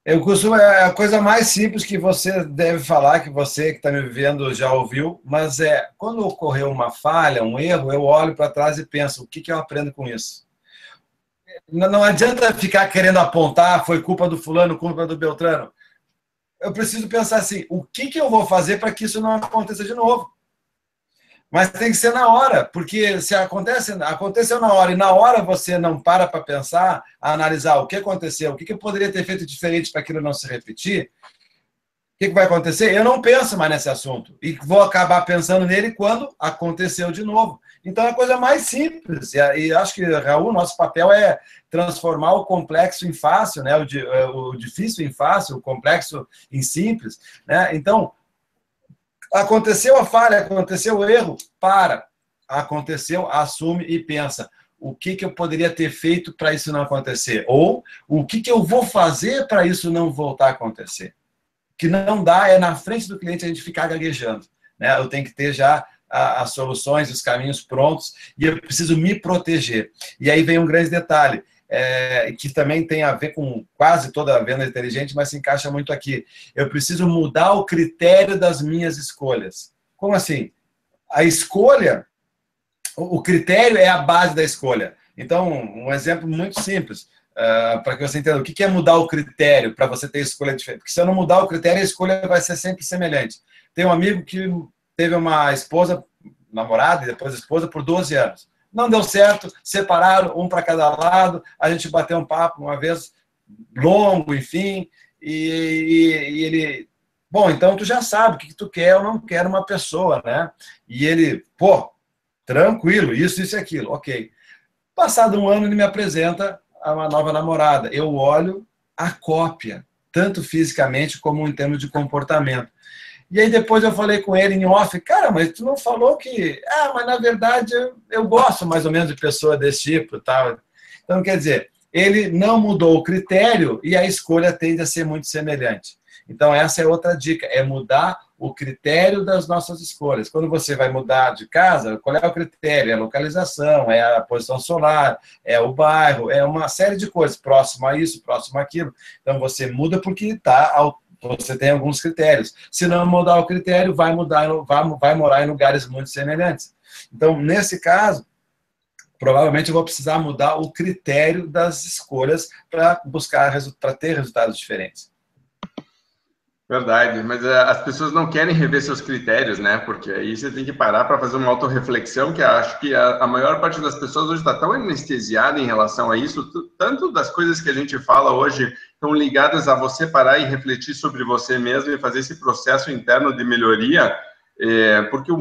Eu costumo, é a coisa mais simples que você deve falar, que você que está me vendo já ouviu, mas quando ocorreu uma falha, um erro, eu olho para trás e penso, o que eu aprendo com isso? Não adianta ficar querendo apontar, foi culpa do fulano, culpa do Beltrano. Eu preciso pensar assim, o que eu vou fazer para que isso não aconteça de novo? Mas tem que ser na hora, porque se aconteceu na hora, e na hora você não para pensar, analisar o que aconteceu, o que eu poderia ter feito diferente para aquilo não se repetir, o que vai acontecer? Eu não penso mais nesse assunto. E vou acabar pensando nele quando aconteceu de novo. Então, é a coisa mais simples. E acho que, Raul, nosso papel é transformar o complexo em fácil, né? O difícil em fácil, o complexo em simples, né? Então, aconteceu a falha, aconteceu o erro, aconteceu, assume e pensa. O que eu poderia ter feito para isso não acontecer? Ou o que eu vou fazer para isso não voltar a acontecer? Que não dá na frente do cliente a gente ficar gaguejando, né? Eu tenho que ter já as soluções, os caminhos prontos, e eu preciso me proteger. E aí vem um grande detalhe, que também tem a ver com quase toda a venda inteligente, mas se encaixa muito aqui. Eu preciso mudar o critério das minhas escolhas. Como assim? A escolha, o critério é a base da escolha. Então, um exemplo muito simples, para que você entenda o que é mudar o critério para você ter escolha diferente. Porque se eu não mudar o critério, a escolha vai ser sempre semelhante. Tem um amigo que teve uma esposa, namorada e depois esposa por 12 anos. Não deu certo, separaram, um para cada lado, a gente bateu um papo uma vez, longo, enfim, e ele... Bom, então tu já sabe o que tu quer ou não quer uma pessoa, né? E ele, tranquilo, isso e aquilo, ok. Passado um ano, ele me apresenta a uma nova namorada. Eu olho a cópia, tanto fisicamente como em termos de comportamento. E aí depois eu falei com ele em off, cara, mas tu não falou que... mas na verdade eu gosto mais ou menos de pessoa desse tipo, tal. Então, quer dizer, ele não mudou o critério e a escolha tende a ser muito semelhante. Então, essa é outra dica, é mudar o critério das nossas escolhas. Quando você vai mudar de casa, qual é o critério? É a localização, é a posição solar, é o bairro, é uma série de coisas, próximo a isso, próximo àquilo. Então, você muda porque você tem alguns critérios. Se não mudar o critério, vai morar em lugares muito semelhantes. Então, nesse caso, provavelmente eu vou precisar mudar o critério das escolhas para ter resultados diferentes. Verdade, mas as pessoas não querem rever seus critérios, né? Porque aí você tem que parar para fazer uma autorreflexão, que acho que a maior parte das pessoas hoje está tão anestesiada em relação a isso, tanto das coisas que a gente fala hoje estão ligadas a você parar e refletir sobre você mesmo e fazer esse processo interno de melhoria, porque o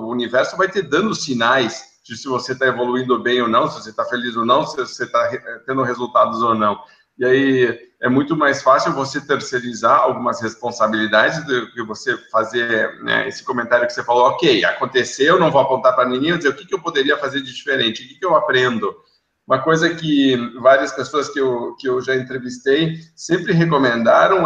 universo vai te dando sinais de se você está evoluindo bem ou não, se você está feliz ou não, se você está tendo resultados ou não. E aí é muito mais fácil você terceirizar algumas responsabilidades do que você fazer, né, esse comentário que você falou, ok, aconteceu, não vou apontar para ninguém, vou dizer o que eu poderia fazer de diferente, o que eu aprendo. Uma coisa que várias pessoas que eu já entrevistei sempre recomendaram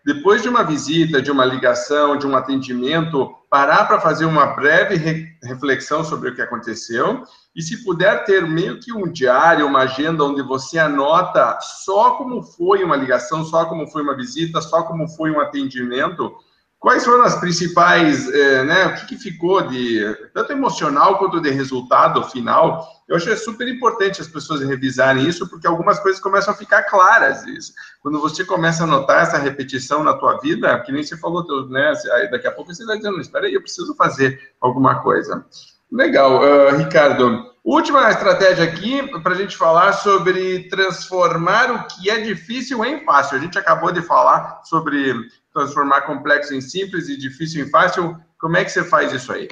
depois de uma visita, de uma ligação, de um atendimento, parar para fazer uma breve reflexão sobre o que aconteceu e, se puder, ter meio que um diário, uma agenda onde você anota só como foi uma ligação, só como foi uma visita, só como foi um atendimento, Quais foram as principais, né? O que ficou de tanto emocional quanto de resultado final? Eu acho que é super importante as pessoas revisarem isso, porque algumas coisas começam a ficar claras. Isso. Quando você começa a notar essa repetição na tua vida, que nem você falou, né? Daqui a pouco você vai dizendo, espera aí, eu preciso fazer alguma coisa. Legal, Ricardo. Última estratégia aqui para a gente falar sobre transformar o que é difícil em fácil. A gente acabou de falar sobre transformar complexo em simples e difícil em fácil. Como é que você faz isso aí?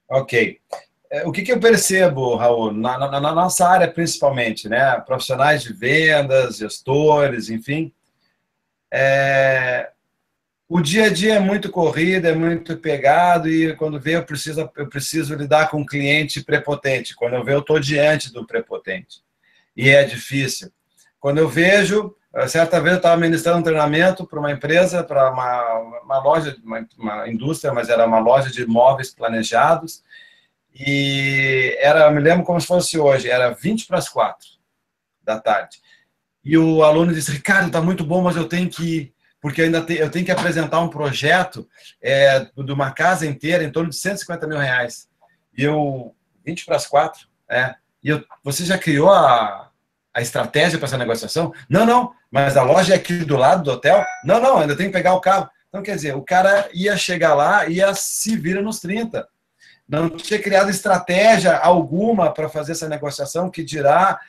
Ok. O que eu percebo, Raul, na nossa área principalmente, né? Profissionais de vendas, gestores, enfim, o dia a dia é muito corrido, é muito pegado, e quando vê eu preciso lidar com um cliente prepotente. Quando eu vejo, eu estou diante do prepotente. E é difícil. Quando eu vejo, certa vez eu estava ministrando um treinamento para uma empresa, para uma loja, uma indústria, mas era uma loja de móveis planejados, e eu me lembro como se fosse hoje, era 20 para as 4 da tarde. E o aluno disse, Ricardo, está muito bom, mas eu tenho que ir, porque eu tenho que apresentar um projeto de uma casa inteira em torno de 150 mil reais. E eu, 20 para as 4, você já criou a estratégia para essa negociação? Não, mas a loja é aqui do lado do hotel? Não, ainda tem que pegar o carro. Então, quer dizer, o cara ia chegar lá, ia se vira nos 30. Não tinha criado estratégia alguma para fazer essa negociação, que dirá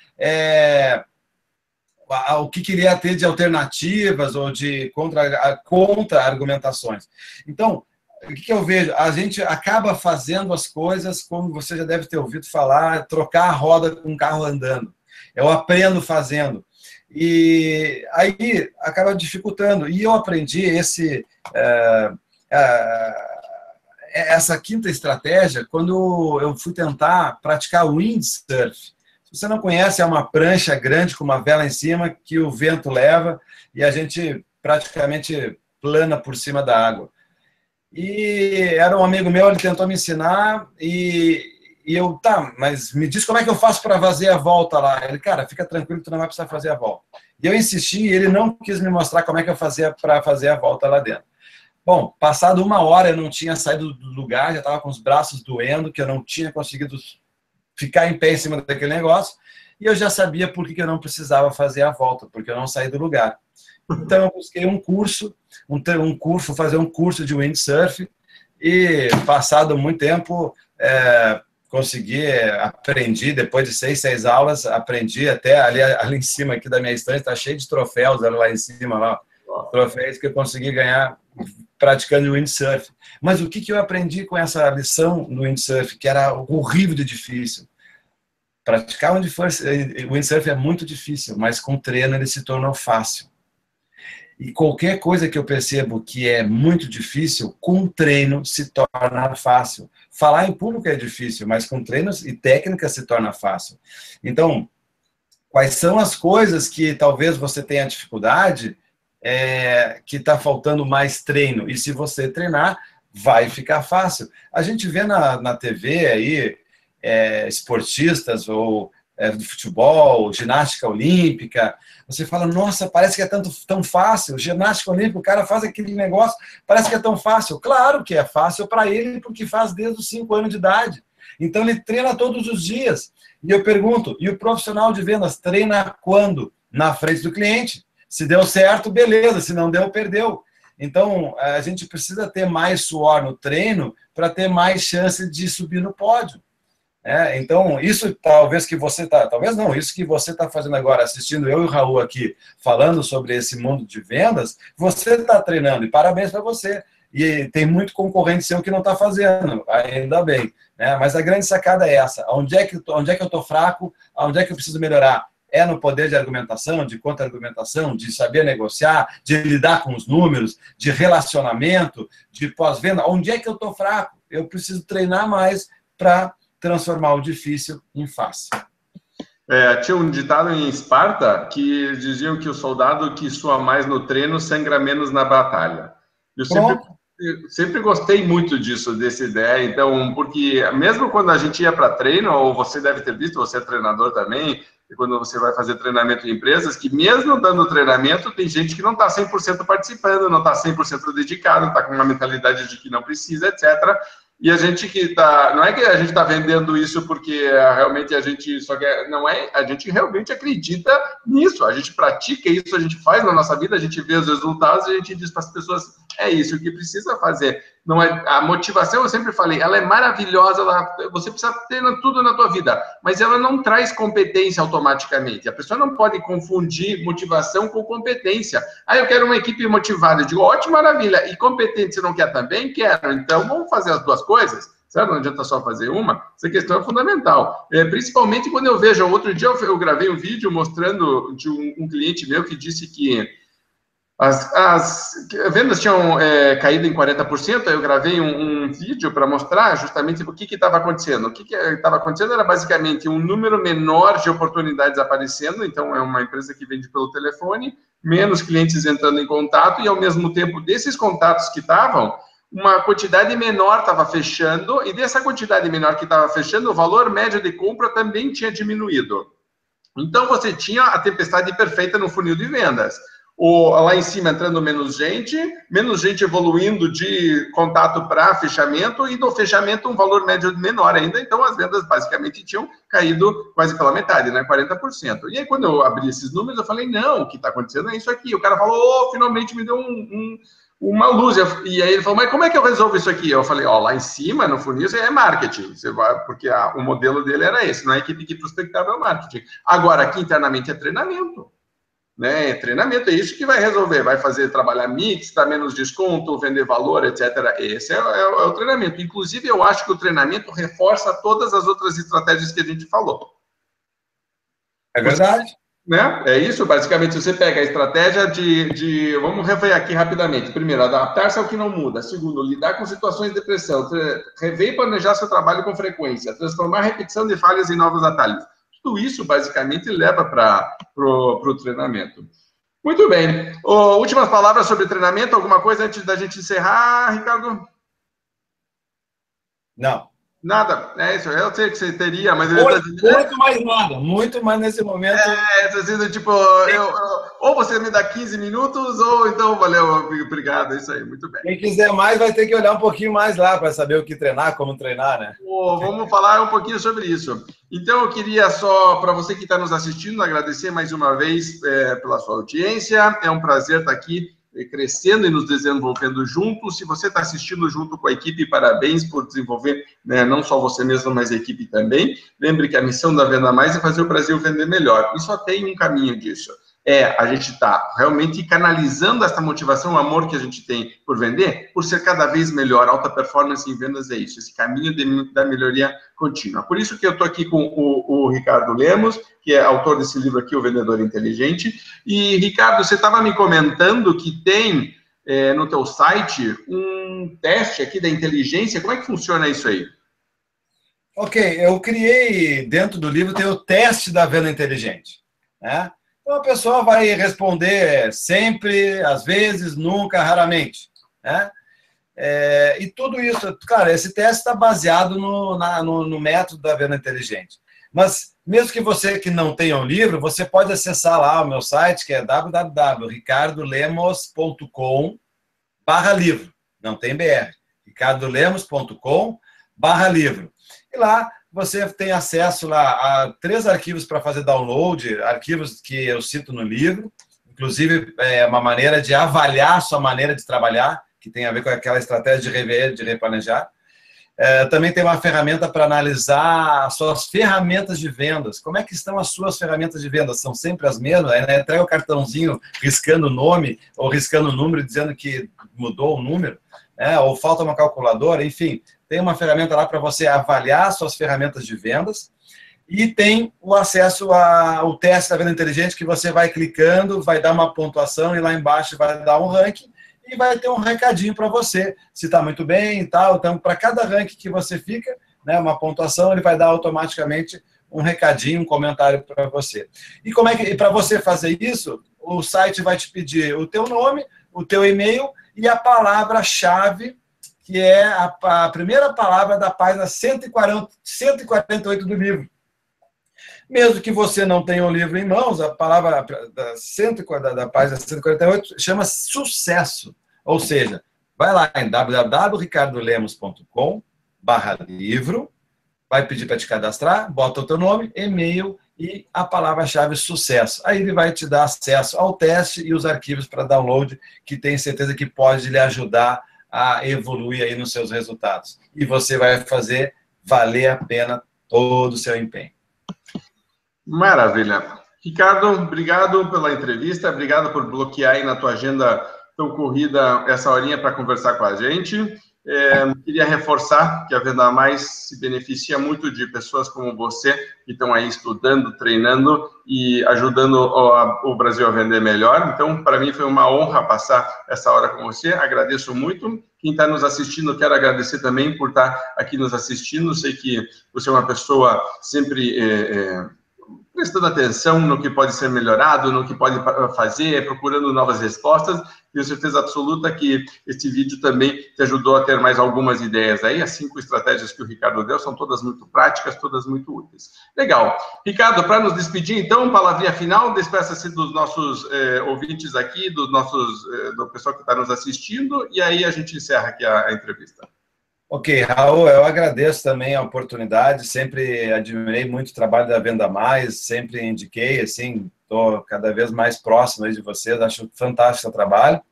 o que queria ter de alternativas ou de contra-argumentações. Então, o que eu vejo? A gente acaba fazendo as coisas, como você já deve ter ouvido falar, trocar a roda com um carro andando. Eu aprendo fazendo. E aí acaba dificultando. E eu aprendi essa quinta estratégia quando eu fui tentar praticar windsurf. Se você não conhece, é uma prancha grande com uma vela em cima que o vento leva e a gente praticamente plana por cima da água. E era um amigo meu, ele tentou me ensinar e eu, mas me diz como é que eu faço para fazer a volta lá. Ele, cara, fica tranquilo, tu não vai precisar fazer a volta. E eu insisti e ele não quis me mostrar como é que eu fazia para fazer a volta lá dentro. Bom, passado 1 hora eu não tinha saído do lugar, já estava com os braços doendo, que eu não tinha conseguido ficar em pé em cima daquele negócio, e eu já sabia por que eu não precisava fazer a volta, porque eu não saí do lugar. Então eu busquei um curso, fazer um curso de windsurf, e passado muito tempo, aprendi, depois de 6 aulas, aprendi até ali em cima aqui da minha estante, está cheio de troféus lá em cima, lá, troféus que eu consegui ganhar praticando windsurf. Mas o que eu aprendi com essa lição no windsurf, que era horrível de difícil? Praticar windsurf é muito difícil, mas com treino ele se tornou fácil. E qualquer coisa que eu percebo que é muito difícil, com treino se torna fácil. Falar em público é difícil, mas com treinos e técnica se torna fácil. Então, quais são as coisas que talvez você tenha dificuldade, que está faltando mais treino? E se você treinar, vai ficar fácil. A gente vê na TV aí, esportistas ou de futebol, ginástica olímpica, você fala, nossa, parece que é tão fácil, ginástica olímpica, o cara faz aquele negócio, parece que é tão fácil. Claro que é fácil para ele, porque faz desde os 5 anos de idade. Então ele treina todos os dias. E eu pergunto, e o profissional de vendas treina quando? Na frente do cliente. Se deu certo, beleza, se não deu, perdeu. Então, a gente precisa ter mais suor no treino para ter mais chance de subir no pódio. Então, isso talvez que você isso que você está fazendo agora, assistindo eu e o Raul aqui, falando sobre esse mundo de vendas, você está treinando, e parabéns para você. E tem muito concorrente seu que não está fazendo, ainda bem. Mas a grande sacada é essa, onde é que eu estou fraco, onde é que eu preciso melhorar? É no poder de argumentação, de contra-argumentação, de saber negociar, de lidar com os números, de relacionamento, de pós-venda. Onde é que eu estou fraco? Eu preciso treinar mais para transformar o difícil em fácil. Tinha um ditado em Esparta que diziam que o soldado que sua mais no treino sangra menos na batalha. Eu sempre gostei muito dessa ideia, então, porque mesmo quando a gente ia para treino, ou você deve ter visto, você é treinador também, quando você vai fazer treinamento em empresas, que mesmo dando treinamento, tem gente que não está 100% participando, não está 100% dedicado, está com uma mentalidade de que não precisa, etc. E a gente que está... Não é que a gente está vendendo isso porque realmente a gente só quer... Não é, a gente realmente acredita nisso, a gente pratica isso, a gente faz na nossa vida, a gente vê os resultados e a gente diz para as pessoas, é isso que precisa fazer. Não é, a motivação, eu sempre falei, ela é maravilhosa, você precisa ter tudo na tua vida, mas ela não traz competência automaticamente. A pessoa não pode confundir motivação com competência. Ah, eu quero uma equipe motivada. Eu digo, ótimo, maravilha. E competente você não quer também? Quero. Então, vamos fazer as duas coisas? Sabe? Não adianta só fazer uma. Essa questão é fundamental. Principalmente quando eu vejo, outro dia eu gravei um vídeo mostrando de um cliente meu que disse que as vendas tinham caído em 40%, aí eu gravei um vídeo para mostrar justamente o que estava acontecendo. O que estava acontecendo era basicamente um número menor de oportunidades aparecendo, então é uma empresa que vende pelo telefone, menos clientes entrando em contato, e ao mesmo tempo desses contatos que estavam, uma quantidade menor estava fechando, e dessa quantidade menor que estava fechando, o valor médio de compra também tinha diminuído. Então você tinha a tempestade perfeita no funil de vendas. Lá em cima entrando menos gente evoluindo de contato para fechamento, e do fechamento um valor médio menor ainda, então as vendas basicamente tinham caído quase pela metade, né, 40%. E aí quando eu abri esses números, eu falei, não, o que está acontecendo é isso aqui. O cara falou, finalmente me deu uma luz, e aí ele falou, mas como é que eu resolvo isso aqui? Eu falei, lá em cima, no funil, é marketing, você vai, porque o modelo dele era esse, não é a equipe que prospectava, é o marketing. Agora, aqui internamente é treinamento. Né? Treinamento é isso que vai resolver, vai fazer trabalhar mix, dar menos desconto, vender valor, etc. Esse é o treinamento. Inclusive, eu acho que o treinamento reforça todas as outras estratégias que a gente falou. É verdade. Né? É isso, basicamente, você pega a estratégia de vamos rever aqui rapidamente. Primeiro, adaptar-se ao que não muda. Segundo, lidar com situações de pressão. Rever e planejar seu trabalho com frequência. Transformar a repetição de falhas em novos atalhos. Tudo isso, basicamente, leva para o treinamento. Muito bem. Últimas palavras sobre treinamento? Alguma coisa antes da gente encerrar, Ricardo? Não. Nada. É isso. Eu sei que você teria, mas... Muito mais nada. Muito mais nesse momento. Tipo, ou você me dá 15 minutos, ou então, valeu, obrigado. É isso aí. Muito bem. Quem quiser mais vai ter que olhar um pouquinho mais lá para saber o que treinar, como treinar, né? Vamos falar um pouquinho sobre isso. Então, eu queria só, para você que está nos assistindo, agradecer mais uma vez pela sua audiência. É um prazer estar aqui crescendo e nos desenvolvendo juntos. Se você está assistindo junto com a equipe, parabéns por desenvolver, né, não só você mesmo, mas a equipe também. Lembre que a missão da Venda Mais é fazer o Brasil vender melhor. E só tem um caminho disso. A gente está realmente canalizando essa motivação, o amor que a gente tem por vender, por ser cada vez melhor. Alta performance em vendas é isso, esse caminho da melhoria contínua. Por isso que eu estou aqui com o Ricardo Lemos, que é autor desse livro aqui, O Vendedor Inteligente. E, Ricardo, você estava me comentando que tem no teu site um teste aqui da inteligência. Como é que funciona isso aí? Ok, eu criei, dentro do livro, tem o teste da venda inteligente, né? Então, a pessoa vai responder sempre, às vezes, nunca, raramente, né? E tudo isso, cara, esse teste está baseado no método da venda inteligente. Mas, mesmo que você que não tenha um livro, você pode acessar lá o meu site, que é www.ricardolemos.com/livro. Não tem BR. ricardolemos.com/livro. E lá você tem acesso lá a 3 arquivos para fazer download, arquivos que eu cito no livro, inclusive uma maneira de avaliar a sua maneira de trabalhar, que tem a ver com aquela estratégia de rever, de replanejar. Também tem uma ferramenta para analisar as suas ferramentas de vendas. Como é que estão as suas ferramentas de vendas? São sempre as mesmas? Entrega o cartãozinho riscando o nome ou riscando o número, dizendo que mudou o número, ou falta uma calculadora, enfim. Tem uma ferramenta lá para você avaliar suas ferramentas de vendas e tem o acesso ao teste da venda inteligente, que você vai clicando, vai dar uma pontuação e lá embaixo vai dar um ranking e vai ter um recadinho para você, se está muito bem e tal. Então, para cada ranking que você fica, né, uma pontuação, ele vai dar automaticamente um recadinho, um comentário para você. E para você fazer isso, o site vai te pedir o teu nome, o teu e-mail e a palavra-chave, que é a primeira palavra da página 148 do livro. Mesmo que você não tenha o livro em mãos, a palavra da página 148 chama sucesso. Ou seja, vai lá em www.ricardolemos.com/livro, vai pedir para te cadastrar, bota o teu nome, e-mail e a palavra-chave sucesso. Aí ele vai te dar acesso ao teste e os arquivos para download, que tem certeza que pode lhe ajudar a evoluir aí nos seus resultados. E você vai fazer valer a pena todo o seu empenho. Maravilha. Ricardo, obrigado pela entrevista, obrigado por bloquear aí na tua agenda tão corrida essa horinha para conversar com a gente. Queria reforçar que a Venda Mais se beneficia muito de pessoas como você, que estão aí estudando, treinando e ajudando o Brasil a vender melhor. Então, para mim foi uma honra passar essa hora com você, agradeço muito. Quem está nos assistindo, quero agradecer também por estar aqui nos assistindo. Sei que você é uma pessoa sempre prestando atenção no que pode ser melhorado, no que pode fazer, procurando novas respostas. Tenho certeza absoluta que este vídeo também te ajudou a ter mais algumas ideias aí. As 5 estratégias que o Ricardo deu são todas muito práticas, todas muito úteis. Legal. Ricardo, para nos despedir, então, palavrinha final, despeça-se dos nossos ouvintes aqui, do pessoal que está nos assistindo, e aí a gente encerra aqui a entrevista. Ok, Raul, eu agradeço também a oportunidade, sempre admirei muito o trabalho da Venda Mais, sempre indiquei, assim, estou cada vez mais próximo aí de vocês, acho fantástico o trabalho.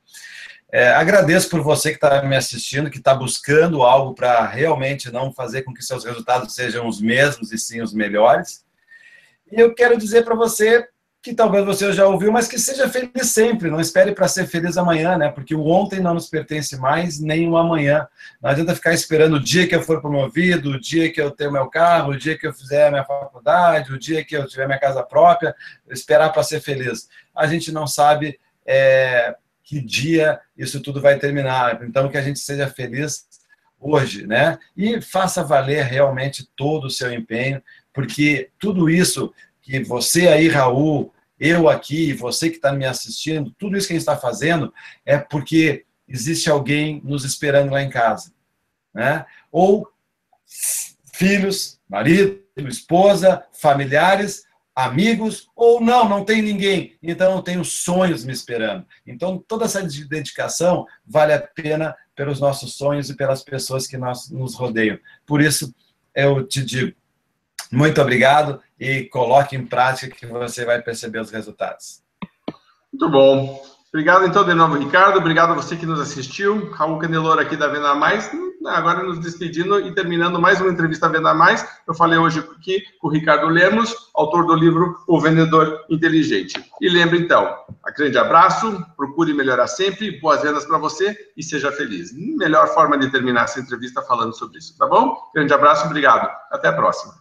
Agradeço por você que está me assistindo, que está buscando algo para realmente não fazer com que seus resultados sejam os mesmos e sim os melhores. E eu quero dizer para você que talvez você já ouviu, mas que seja feliz sempre, não espere para ser feliz amanhã, né? Porque o ontem não nos pertence mais, nem o amanhã. Não adianta ficar esperando o dia que eu for promovido, o dia que eu ter meu carro, o dia que eu fizer a minha faculdade, o dia que eu tiver minha casa própria, esperar para ser feliz. A gente não sabe que dia isso tudo vai terminar. Então, que a gente seja feliz hoje, né? E faça valer realmente todo o seu empenho, porque tudo isso que você aí, Raul, eu aqui, você que está me assistindo, tudo isso que a gente está fazendo é porque existe alguém nos esperando lá em casa, né? Ou filhos, marido, esposa, familiares, amigos, ou não tem ninguém, então eu tenho sonhos me esperando. Então, toda essa dedicação vale a pena pelos nossos sonhos e pelas pessoas que nos rodeiam. Por isso, eu te digo, muito obrigado e coloque em prática que você vai perceber os resultados. Muito bom. Obrigado, então, de novo, Ricardo. Obrigado a você que nos assistiu. Raul Candeloro aqui da Venda Mais. Agora nos despedindo e terminando mais uma entrevista à Venda Mais. Eu falei hoje aqui com o Ricardo Lemos, autor do livro O Vendedor Inteligente. E lembre, então, um grande abraço, procure melhorar sempre, boas vendas para você e seja feliz. Melhor forma de terminar essa entrevista falando sobre isso, tá bom? Grande abraço, obrigado. Até a próxima.